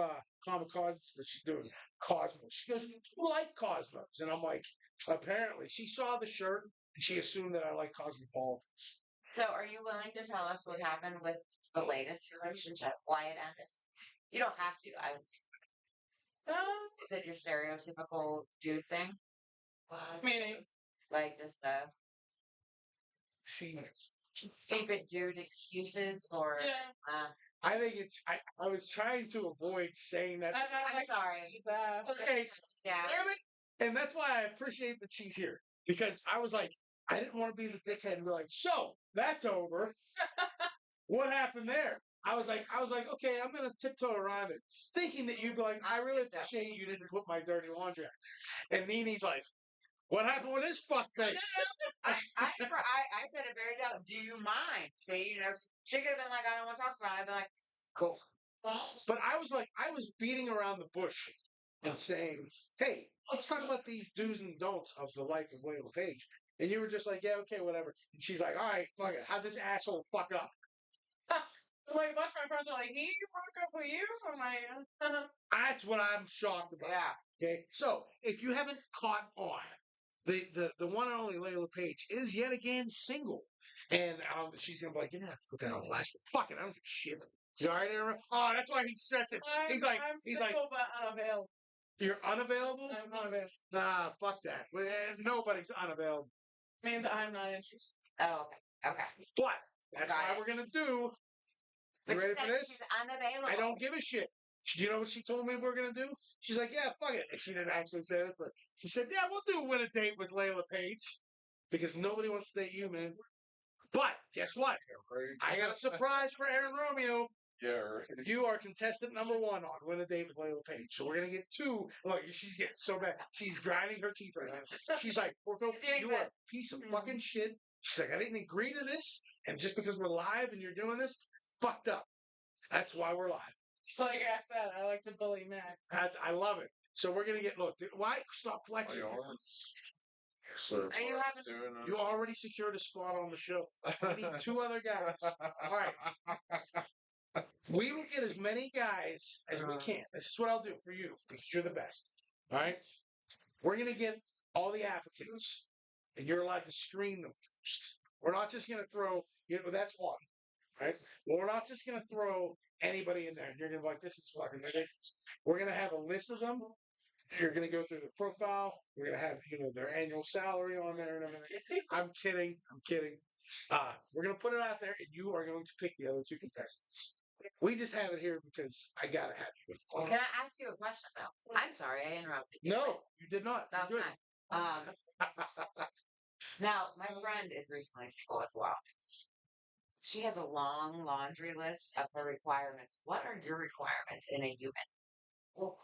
S1: kamikazes, but she's doing Cosmos. She goes, "You like Cosmos?" And I'm like, apparently she saw the shirt and she assumed that I like cosmopolitans.
S3: So, are you willing to tell us what happened with the latest relationship? Why it ended? You don't have to. Is it your stereotypical dude thing?
S4: Meaning,
S3: Like just
S1: See,
S3: stupid dude excuses or
S4: yeah.
S1: I think it's. I was trying to avoid saying that.
S3: I'm sorry.
S1: Okay,
S3: Yeah.
S1: damn it. And that's why I appreciate that she's here. Because I was like, I didn't want to be the dickhead and be like, so that's over. What happened there? I was like, okay, I'm gonna tiptoe around it, thinking that you'd be like, I really appreciate you didn't put my dirty laundry out. And Nini's like, what happened with his fuck face?
S3: I said it very down. Do you mind? See, she could have been like, I don't want to talk about it. I'd be like, cool.
S1: But I was like, I was beating around the bush and saying, hey, let's talk about these do's and don'ts of the life of Layla Page. And you were just like, yeah, okay, whatever. And she's like, all right, fuck it. Have this asshole fuck up.
S4: Like a bunch of my friends are like, he broke up with you for my.
S1: That's what I'm shocked about.
S3: Yeah.
S1: Okay. So if you haven't caught on, the one and only Layla Page is yet again single. And she's gonna be like, you know, put that on the last one. Fuck it, I don't give a shit. You all right, Aaron? Oh, that's why he's stretching.
S4: I'm single but unavailable.
S1: You're unavailable?
S4: I'm unavailable.
S1: Nah, fuck that. Nobody's unavailable.
S4: Means I'm not interested.
S3: Oh, okay.
S1: But that's
S3: Got
S1: why
S3: it.
S1: we're gonna do.
S3: But
S1: You
S3: she
S1: ready
S3: said
S1: for this?
S3: she's unavailable.
S1: I don't give a shit. Do you know what she told me we're gonna do? She's like, yeah, fuck it. And she didn't actually say it, but she said, yeah, we'll do win a date with Layla Page. Because nobody wants to date you, man. But guess what? I got a surprise for Aaron Romeo.
S2: Yeah, right.
S1: You are contestant number 1 on Win a Date with Layla Page. So we're gonna get 2. Look, she's getting so bad. She's grinding her teeth right now. She's like, Porto, you are a piece of fucking shit. She's like, I didn't agree to this, and just because we're live and you're doing this, fucked up. That's why we're live.
S4: It's like I said, I like to bully men.
S1: I love it. So we're gonna get why stop flexing?
S2: So
S3: Are you having-
S2: doing
S1: You already secured a spot on the show. I need 2 other guys. All right. We will get as many guys as we can. This is what I'll do for you because you're the best. All right. We're gonna get all the applicants, and you're allowed to screen them first. We're not just gonna throw. That's one. Right. Well, we're not just gonna throw anybody in there. And you're gonna be like, this is fucking ridiculous. We're gonna have a list of them. You're gonna go through the profile. We're gonna have their annual salary on there and everything. I'm kidding. We're gonna put it out there, and you are going to pick the other 2 contestants. We just have it here because I gotta have you.
S3: Can I ask you a question though? I'm sorry, I interrupted you.
S1: No, you did not.
S3: That's
S1: You're
S3: fine. Now my friend is recently single as well. She has a long laundry list of her requirements. What are your requirements in a human?
S4: Well,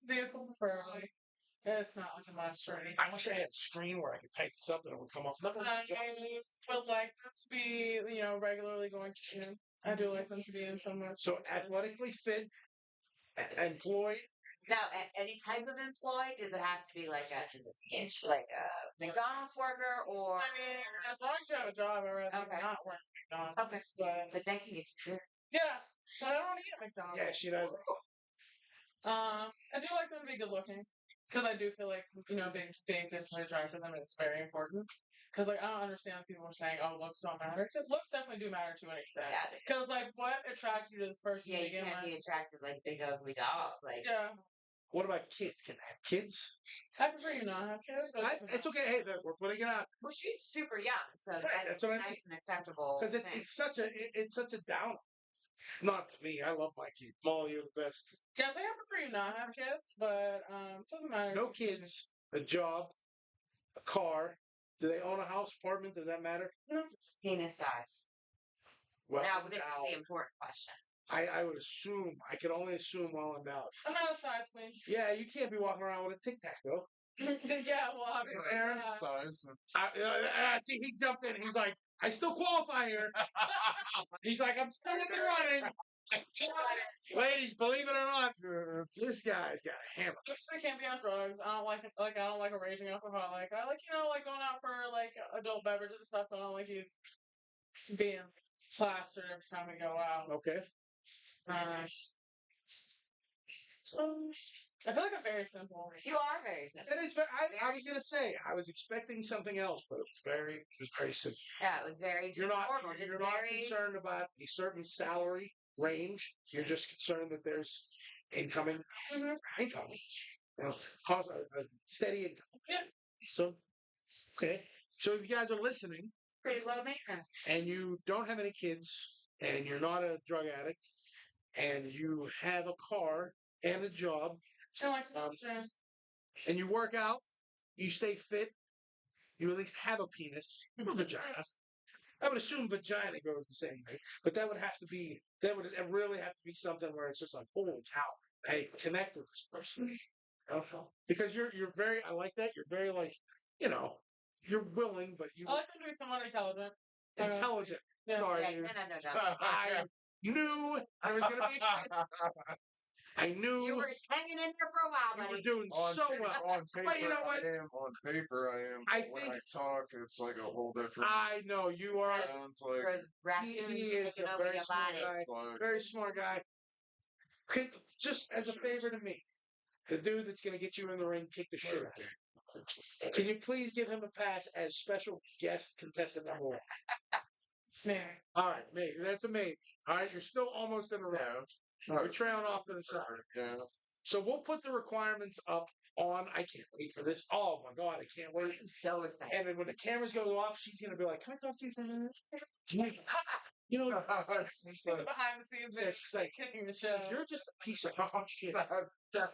S4: vehicle preferably. It's not like a must or anything.
S1: I wish I had a screen where I could type this up and it would come up.
S4: I would like them to be, regularly going to gym. I do like them to be in somewhere.
S1: So athletically fit, employed.
S3: Now, any type of employee, does it have to be like a McDonald's worker or?
S4: I mean, as long as you have a job, I'd rather not work at McDonald's.
S3: Okay. But they can get you food.
S4: Yeah, but I don't eat at McDonald's.
S1: Yeah, she does.
S4: I do like them to be good looking. Because I do feel like, being physically attractive to them is very important. Because, I don't understand when people are saying, oh, looks don't matter. Looks definitely do matter to an extent. Because, what attracts you to this person?
S3: Yeah, you can't be attracted like big ugly dogs.
S4: Yeah.
S1: What about kids? Can I have kids?
S4: I prefer you not have kids. But
S1: it's okay. Hey, we're putting it out.
S3: Well, she's super young, so that's
S1: what
S3: nice and acceptable.
S1: Because it's such a downer. Not to me. I love my kids. Molly, you're the best.
S4: Yes, I prefer you not have kids, but doesn't matter.
S1: No kids. a job, a car. Do they own a house, apartment? Does that matter?
S3: Penis size.
S1: Well,
S3: Now, this is the important question.
S1: I would assume. I can only assume while I'm out.
S4: I'm not a size queen.
S1: Yeah, you can't be walking around with a tic tac, though.
S4: Yeah, well, obviously.
S1: Aaron,
S4: not.
S2: Size.
S1: See, he jumped in. He's like, I still qualify here. He's like, I'm still in the running. Ladies, believe it or not, this guy's got a hammer.
S4: I can't be on drugs. I don't like I don't like a raging alcoholic. I like like going out for like adult beverages and stuff. But I don't like you being plastered every time we go out.
S1: Okay.
S4: I feel like I'm very simple.
S3: You are very simple.
S1: It is. I was gonna say I was expecting something else, but it was very simple.
S3: Yeah, it was very just
S1: You're not
S3: normal. Just
S1: you're
S3: very.
S1: not concerned about a certain salary range. You're just concerned that there's income. You know, cause a steady income.
S4: Yeah.
S1: So okay. So if you guys are listening
S3: Pretty low maintenance.
S1: and you don't have any kids and you're not a drug addict and you have a car and a job
S4: I like to go to the gym.
S1: and you work out, you stay fit, you at least have a penis or vagina. I would assume vagina goes the same way, but that would really have to be something where it's just like, holy cow, I connect with this person. Because you're very, I like that. You're very like, you're willing, but you
S4: I like to be somewhat intelligent.
S1: intelligent.
S4: Yeah.
S1: Sorry,
S3: Yeah,
S1: dude.
S3: no.
S1: I knew I was gonna be. I knew
S3: You were hanging in there for a while,
S1: you were
S3: buddy.
S1: doing so well.
S2: On paper,
S1: But you know what?
S2: On paper, I am.
S1: I
S2: But when
S1: think-
S2: I talk, it's like a whole different.
S1: I know you are
S2: Sounds like.
S3: Those raccoons
S1: he is
S3: taking
S1: a
S3: over
S1: very
S3: your
S1: smart
S3: body.
S1: guy.
S2: It's like
S1: very smart guy. Just as a favor to me, the dude that's gonna get you in the ring, kick the shit out of you. Can you please give him a pass as special guest contestant number 1?
S4: Man.
S1: All right, maybe that's a maybe. All right, you're still almost in the round.
S2: yeah.
S1: You're trailing off to the side.
S2: Yeah.
S1: So we'll put the requirements up on. I can't wait for this. Oh my god, I can't wait.
S3: I'm so excited.
S1: And then when the cameras go off, she's gonna be like, "Can I talk to you for a minute?" You know,
S4: She's behind the scenes,
S1: Yeah, she's like,
S4: kicking the show.
S1: you're just a piece of shit. I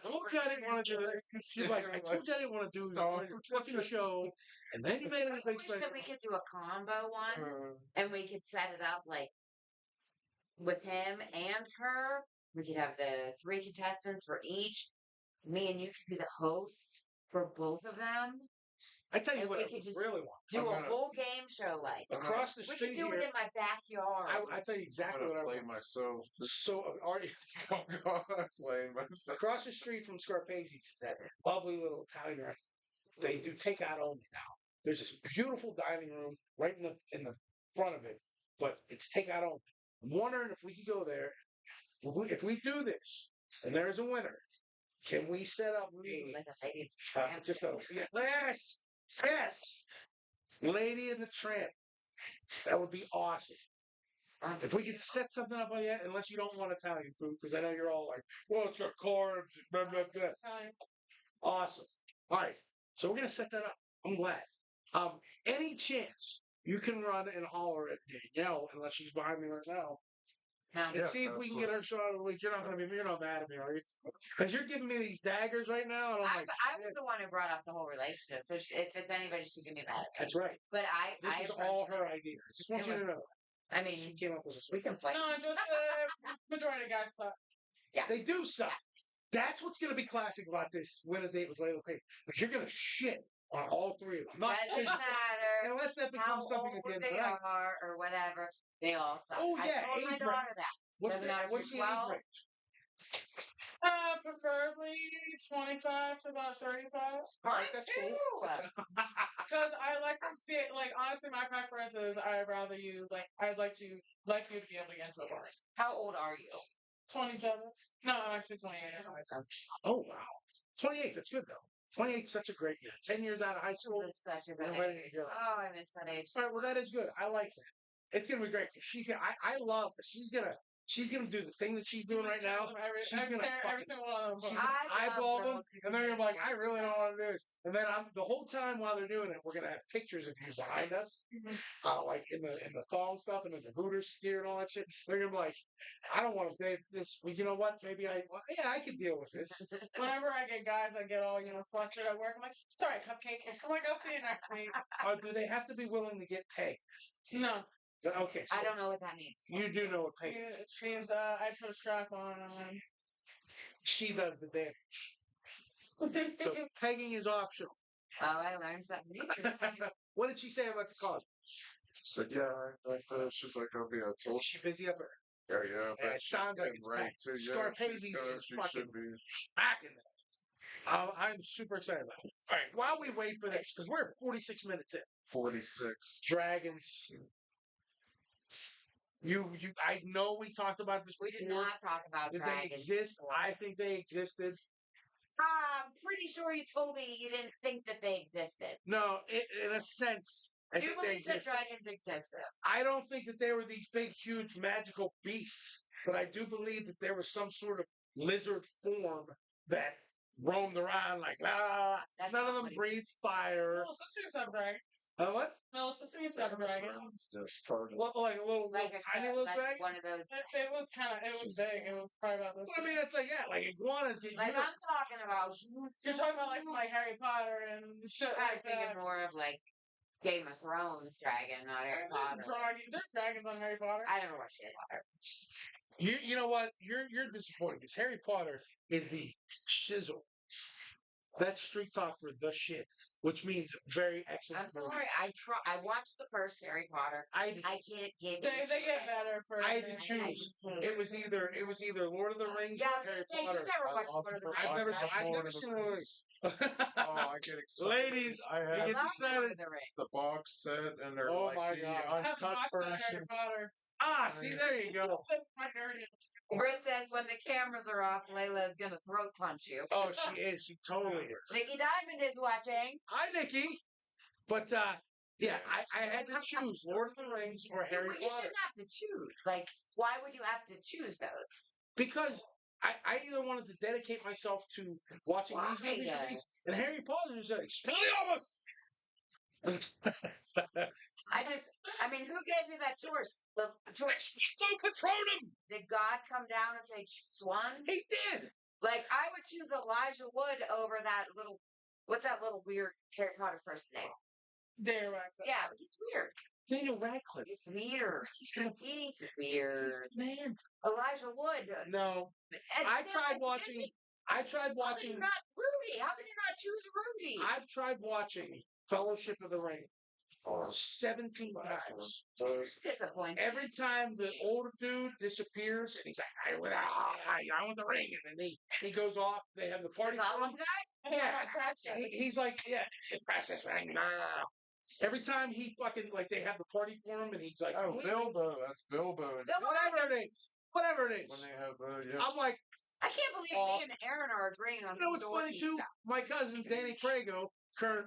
S1: told you I didn't want to do that. She's like, I told you I didn't want to do
S2: Stop.
S1: your fucking show, and then you made it a
S3: I
S1: big
S3: wish that we could do a combo one, and we could set it up like with him and her. We could have the 3 contestants for each. Me and you could be the hosts for both of them.
S1: I tell you
S3: And
S1: what,
S3: we
S1: I
S3: could just
S1: really want
S3: Do
S2: I'm
S3: a
S2: gonna-
S3: whole game show like.
S1: across the
S3: We
S1: street
S3: could do
S1: here.
S3: it in my backyard.
S1: I tell you
S2: I'm
S1: exactly
S2: gonna
S1: what I
S2: play
S1: want.
S2: myself.
S1: So, already
S2: Playing myself.
S1: across the street from Scarpazi's is that lovely little Italian restaurant. They do takeout only now. There's this beautiful dining room right in the front of it, but it's takeout only. I'm wondering if we could go there. If we do this and there's a winner, can we set up
S3: Like a lady
S1: just a yes, Lady and the Tramp. That would be awesome. If we could set something up like that, unless you don't want Italian food, because I know you're all like, well, it's got carbs, blah, blah, blah. Awesome. All right. So we're going to set that up. I'm glad. Any chance you can run and holler at Danielle, unless she's behind me right now,
S3: No.
S1: and see if we can get her shot of the week. You're not mad at me, are you? Because you're giving me these daggers right now, and I'm
S3: I
S1: like,
S3: was the one who brought up the whole relationship. So if it's anybody, she can be mad at me.
S1: that's right.
S3: But
S1: This
S3: I
S1: is
S3: approached
S1: all
S3: her.
S1: her idea. I just want you to know.
S3: I
S1: She
S3: mean,
S1: came up with this.
S3: we can fight.
S4: No, just majority of guys suck.
S1: They do suck. That's what's going to be classic about this Win a Date with Layla Payne. Because you're going to shit on all 3 of them. Not
S3: Doesn't matter
S1: unless that
S3: how
S1: becomes something at
S3: old
S1: the end of
S3: they
S1: the night.
S3: are or whatever. They all suck.
S1: Oh, yeah,
S3: I told my
S1: age
S3: daughter
S1: range.
S3: that.
S1: What's
S3: Doesn't
S1: the
S3: matter if
S1: age
S3: you're 12.
S1: range?
S4: Preferably 25 to about 35.
S1: All right, that's cool.
S4: Because I like to see it, like, honestly, my preference is I'd rather you, I'd like you to be able to get into a bar.
S3: How old are you?
S4: 27? No, I'm actually 28.
S1: Oh, wow. 28, that's good, though. 28 is such a great year. 10 years out of high school.
S3: This is such a good
S1: and ready
S3: age.
S1: to go.
S3: Oh, I miss that age.
S1: All right, well, that is good. I like that. It's going to be great. She's gonna, I love, she's going to She's gonna do the thing that she's doing right now. She's gonna
S4: every single one of them.
S1: she's
S4: posts.
S1: gonna
S3: I love
S1: eyeball them,
S3: those
S1: and they're gonna be like, "I
S3: videos.
S1: really don't want to do this." And then the whole time while they're doing it, we're gonna have pictures of you behind us, like in the thong stuff and in the Hooters gear and all that shit. They're gonna be like, "I don't want to say this, but you know what? Maybe I can deal with this."
S4: Whenever I get guys that get all flustered at work, I'm like, "Sorry, cupcake. Come on, go see you next week."
S1: Do they have to be willing to get paid?
S4: No,
S1: Okay, so
S3: I don't know what that means.
S1: you do know what pay is.
S4: it means I put a strap on and
S1: She does the damage. So pegging is optional.
S3: Oh, I learned something new.
S1: What did she say about the cause?
S2: So yeah, she's like, "Oh yeah, I told
S1: Is she busy up there?
S2: Yeah,
S1: Yeah,
S2: but
S1: it
S2: she's
S1: sounds like
S2: getting
S1: it's
S2: right
S1: packed.
S2: too. Yeah,
S1: Scarpazi's
S2: she's
S1: is
S2: she
S1: fucking
S2: should be.
S1: back in there. I'm super excited about it. All right, while we wait for this, because we're 46 minutes in.
S2: 46.
S1: Dragons. I know we talked about this
S3: We did
S1: before.
S3: not talk about
S1: Did they
S3: dragons.
S1: exist? I think they existed.
S3: I'm pretty sure you told me you didn't think that they existed.
S1: No, in a sense, I
S3: Do you
S1: think they
S3: believe that
S1: existed.
S3: dragons existed?
S1: I don't think that they were these big, huge, magical beasts, but I do believe that there was some sort of lizard form that roamed around like, ah.
S3: That's
S1: None of
S3: not
S1: them
S3: what he
S1: breathed fire.
S4: Mil's sister used to have a dragon.
S1: What?
S4: Mil's sister used to have a dragon.
S2: Just started.
S1: Like a little
S3: Like a
S1: tiny little
S3: like
S1: dragon?
S3: one of those.
S4: It was big. It was probably about this.
S1: I mean, it's like, yeah, like iguanas get
S3: Like
S1: huge.
S3: I'm talking about.
S4: You're talking about like Harry Potter and shit
S3: I
S4: like
S3: was thinking
S4: that.
S3: more of like Game of Thrones dragon, not Harry Potter.
S4: There's dragons on Harry Potter.
S3: I never watched Harry Potter.
S1: You know what? You're disappointed because Harry Potter is the shizzle. That's street talk for the shit, which means very excellent.
S3: I'm sorry. I watched the first Harry Potter. I can't give.
S4: They get better for.
S1: I had to choose. It was either Lord of the Rings
S3: Yeah, I
S1: or
S3: was
S1: Harry
S3: gonna say you
S1: Potter.
S3: never watched Lord of the Rings.
S1: I've never seen Lord of the Rings.
S2: Oh, I get excited.
S1: Ladies,
S2: I
S1: you
S2: have
S1: get
S3: Love
S1: excited.
S3: Lord of the Rings.
S2: the box set and they're
S1: Oh
S2: like
S1: my
S2: the
S1: God.
S4: I have
S2: uncut
S4: not seen Harry
S2: versions.
S4: Potter.
S1: See, there you go.
S4: My nerdiest.
S3: Britt says when the cameras are off, Layla is gonna throat punch you.
S1: Oh, she is. She totally is.
S3: Nikki Diamond is watching.
S1: Hi, Nikki. But yeah, I had to choose Lord of the Rings or Harry
S3: You
S1: Potter
S3: shouldn't have to choose. Like, why would you have to choose those?
S1: because I either wanted to dedicate myself to watching these
S3: Why?
S1: movies or these, and Harry Potter is like Expelliarmus.
S3: I mean, who gave you that choice? The choice.
S1: Expecto Patronum.
S3: Did God come down and say choose one?
S1: He did.
S3: Like, I would choose Elijah Wood over that little. What's that little weird Harry Potter person name?
S4: Dare Radcliffe.
S3: Yeah, he's weird.
S1: Daniel Radcliffe.
S3: He's weird.
S1: He's gonna.
S3: He's weird.
S1: He's the man.
S3: Elijah Wood.
S1: No,
S3: And
S1: I
S3: Sam
S1: tried
S3: is
S1: watching.
S3: busy.
S1: I tried
S3: How can you
S1: watching.
S3: not Rudy? How can you not choose Rudy?
S1: I've tried watching Fellowship of the Ring 17 times.
S3: It's disappointing.
S1: Every time the older dude disappears, and he's like, I want the ring. And then he goes off. They have the party.
S3: The Gollum guy?
S1: Yeah. He's like, yeah, press this ring. Nah. Every time he fucking, like, they have the party for him, and he's like,
S2: Oh, Bilbo. That's Bilbo.
S1: whatever it is. Whatever it
S2: When
S1: is.
S2: they have the
S1: I'm like,
S3: I can't believe me and Aaron are agreeing on
S1: you know what's funny,
S3: Dorothy
S1: too?
S3: stuff.
S1: My cousin, Danny Prego, current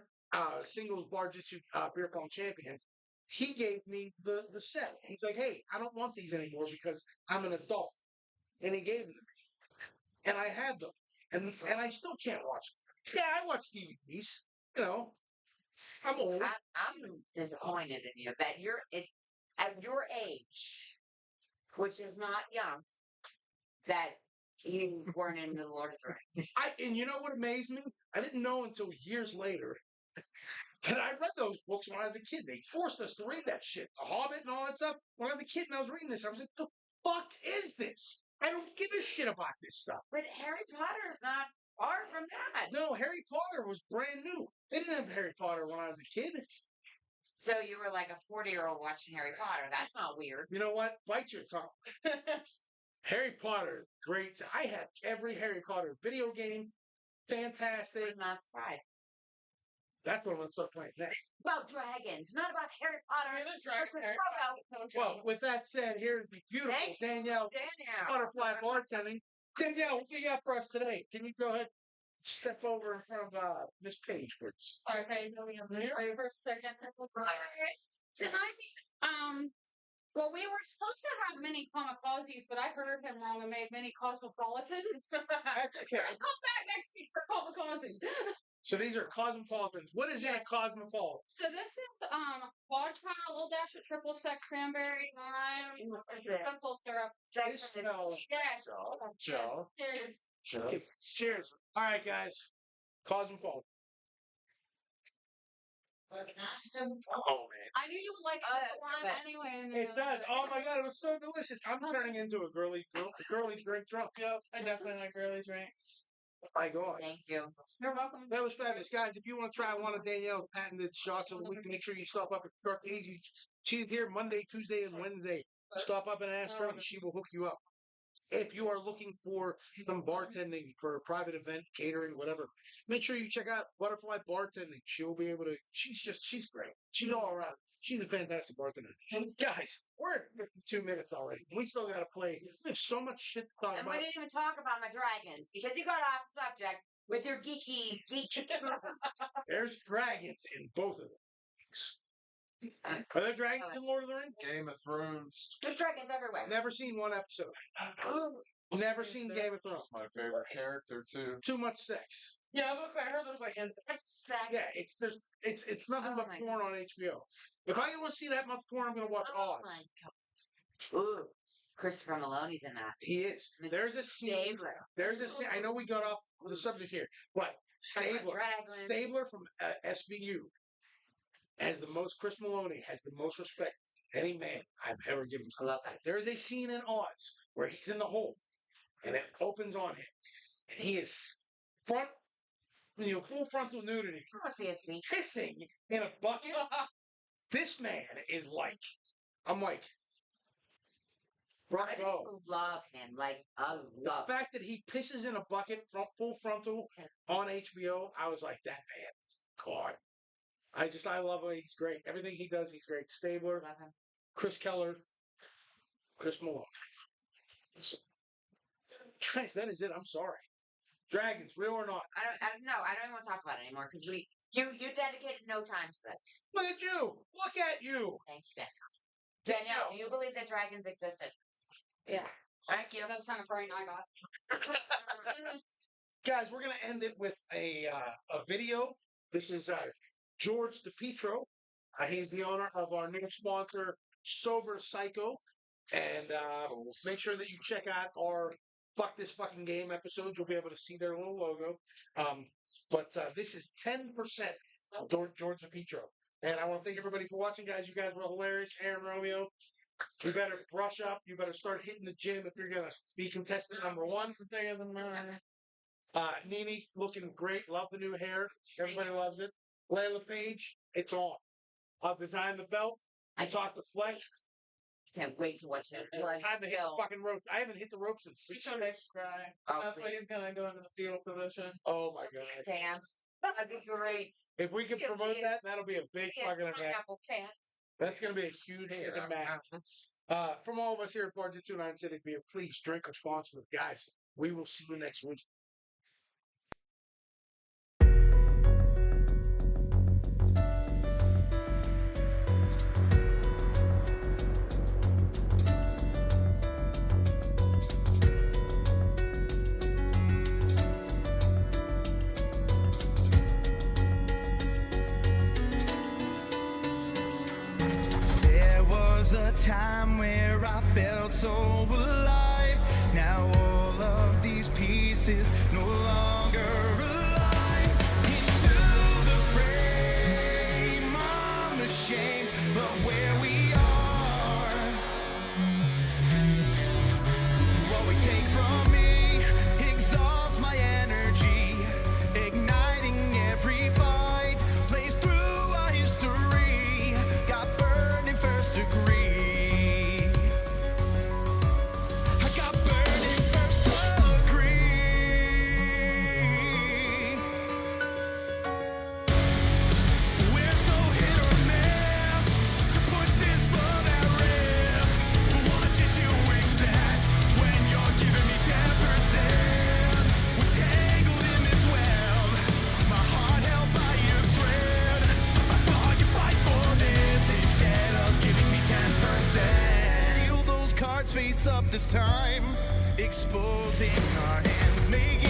S1: singles Bar-jutsu beer pong champion, he gave me the set. He's like, hey, I don't want these anymore because I'm an adult. And he gave them to me. And I had them. And I still can't watch them. Yeah, I watch DVDs. You know, I'm old.
S3: I'm disappointed in you that at your age, which is not young, that you weren't in the Lord of the Rings.
S1: And you know what amazed me? I didn't know until years later that I read those books when I was a kid. They forced us to read that shit. The Hobbit and all that stuff. When I was a kid and I was reading this, I was like, the fuck is this? I don't give a shit about this stuff.
S3: But Harry Potter is not far from that.
S1: No, Harry Potter was brand new. They didn't have Harry Potter when I was a kid.
S3: So you were like a 40-year-old watching Harry Potter. That's not weird.
S1: You know what? Bite your tongue. Harry Potter, great. I had every Harry Potter video game. Fantastic.
S3: I'm not surprised.
S1: That's what I'm going to start playing next.
S3: About dragons, not about Harry Potter.
S4: Yeah, there's dragons.
S3: versus
S4: Harry
S3: Frodo.
S1: Well, with that said, here's the beautiful
S3: Thank you,
S1: Danielle
S3: Danielle.
S1: Butterfly Bartending. Danielle, what do you got for us today? Can you go ahead step over in front of Miss Page, please?
S5: Sorry, going over here. Wait for a second. Tonight, Well, we were supposed to have mini kamikazes, but I heard him wrong and made mini cosmopolitans.
S1: Okay.
S5: Come back next week for kamikaze.
S1: So these are cosmopolitans. What is in a cosmopolitan?
S5: So this is vodka, a little dash of triple sec cranberry, lime, simple syrup.
S1: This smells.
S5: Yes.
S1: Joe.
S5: Cheers.
S1: Cheers. All right, guys. Cosmopolitan. Oh man.
S5: I knew you would like
S3: that's
S5: wine
S3: good.
S5: anyway.
S1: It does. Oh my god, it was so delicious. I'm turning into a girly drink drunk.
S4: Yep, I definitely like girly drinks.
S1: My god.
S3: Thank you.
S5: You're welcome.
S1: That was fabulous. Guys, if you want to try one of Danielle's patented shots of the week, make sure you stop up at Kirk Easy. She's here Monday, Tuesday, and Wednesday. Stop up and ask her, and she will hook you up. If you are looking for some bartending for a private event, catering, whatever, make sure you check out Butterfly Bartending. She'll be able to, she's great. She's all around. She's a fantastic bartender. Guys, we're at 2 minutes already. We still got to play. We have so much shit to talk
S3: And
S1: about.
S3: we didn't even talk about my dragons because you got off subject with your geeky.
S1: There's dragons in both of them. Are there dragons in Lord of the Rings?
S2: Game of Thrones.
S3: There's dragons everywhere.
S1: Never seen one episode. Never seen Game of Thrones.
S2: That's my favorite character too.
S1: Too much sex.
S4: Yeah, I was gonna say, I heard there's like insects.
S1: Yeah, it's nothing
S3: Oh
S1: but
S3: my
S1: porn on HBO. If I want to see that much porn, I'm gonna watch
S3: Oh
S1: Oz.
S3: my God. Ooh, Christopher Maloney's in that.
S1: He is. There's a scene.
S3: Stabler.
S1: There's a scene. I know we got off the subject here, but Stabler from SVU has the most. Chris Maloney has the most respect any man I've ever given.
S3: I love that.
S1: There is a scene in Oz where he's in the hole, and it opens on him, and he is full frontal nudity,
S3: I want to see his feet.
S1: pissing in a bucket. This man is like, I'm like,
S3: I
S1: bro.
S3: just love him. Like, I
S1: The
S3: love him.
S1: fact that he pisses in a bucket, full frontal on HBO, I was like, that man, God. I love him. He's great. Everything he does, he's great. Stabler,
S3: Love him.
S1: Chris Keller, Chris Malone. Guys, that is it. I'm sorry. Dragons, real or not?
S3: I don't even want to talk about it anymore because you dedicated no time to this.
S1: Look at you. Look at you.
S3: Thank you, Danielle. Do you believe that dragons existed?
S5: Yeah.
S3: Thank you.
S5: That's kind of frightening. I got.
S1: Guys, we're going to end it with a video. This is George Dipietro. He's the owner of our new sponsor, Sober Psycho. And make sure that you check out our Fuck This Fucking Game episode. You'll be able to see their little logo. But this is 10% of George Dipietro. And I want to thank everybody for watching, guys. You guys were hilarious. Aaron Romeo, you better brush up. You better start hitting the gym if you're going to be contestant number 1.
S4: It's bigger than mine.
S1: Nene, looking great. Love the new hair. Everybody loves it. Layla Page, it's on. I've designed the belt. I talked to Flex.
S3: Can't wait to watch that.
S1: Time to hit the fucking ropes. I haven't hit the ropes in
S4: He's
S1: 6
S4: gonna make you cry.
S3: Oh,
S4: That's why he's gonna go into the fetal position.
S1: Oh my god.
S3: Pants. That'd be great.
S1: If we can promote that, that'll be a big fucking event.
S3: Pineapple pants.
S1: That's going to be a huge fucking match. From all of us here at Bar-jutsu and City, please drink responsibly. Guys, we will see you next week.
S6: A time where I felt so alive. Now all of these pieces no longer alive. Into the frame, I'm ashamed of where we are. You always take from me, exhaust my energy, igniting every fight, plays through our history, got burned in first degree. We're so hit or miss to put this this time, exposing our hands, making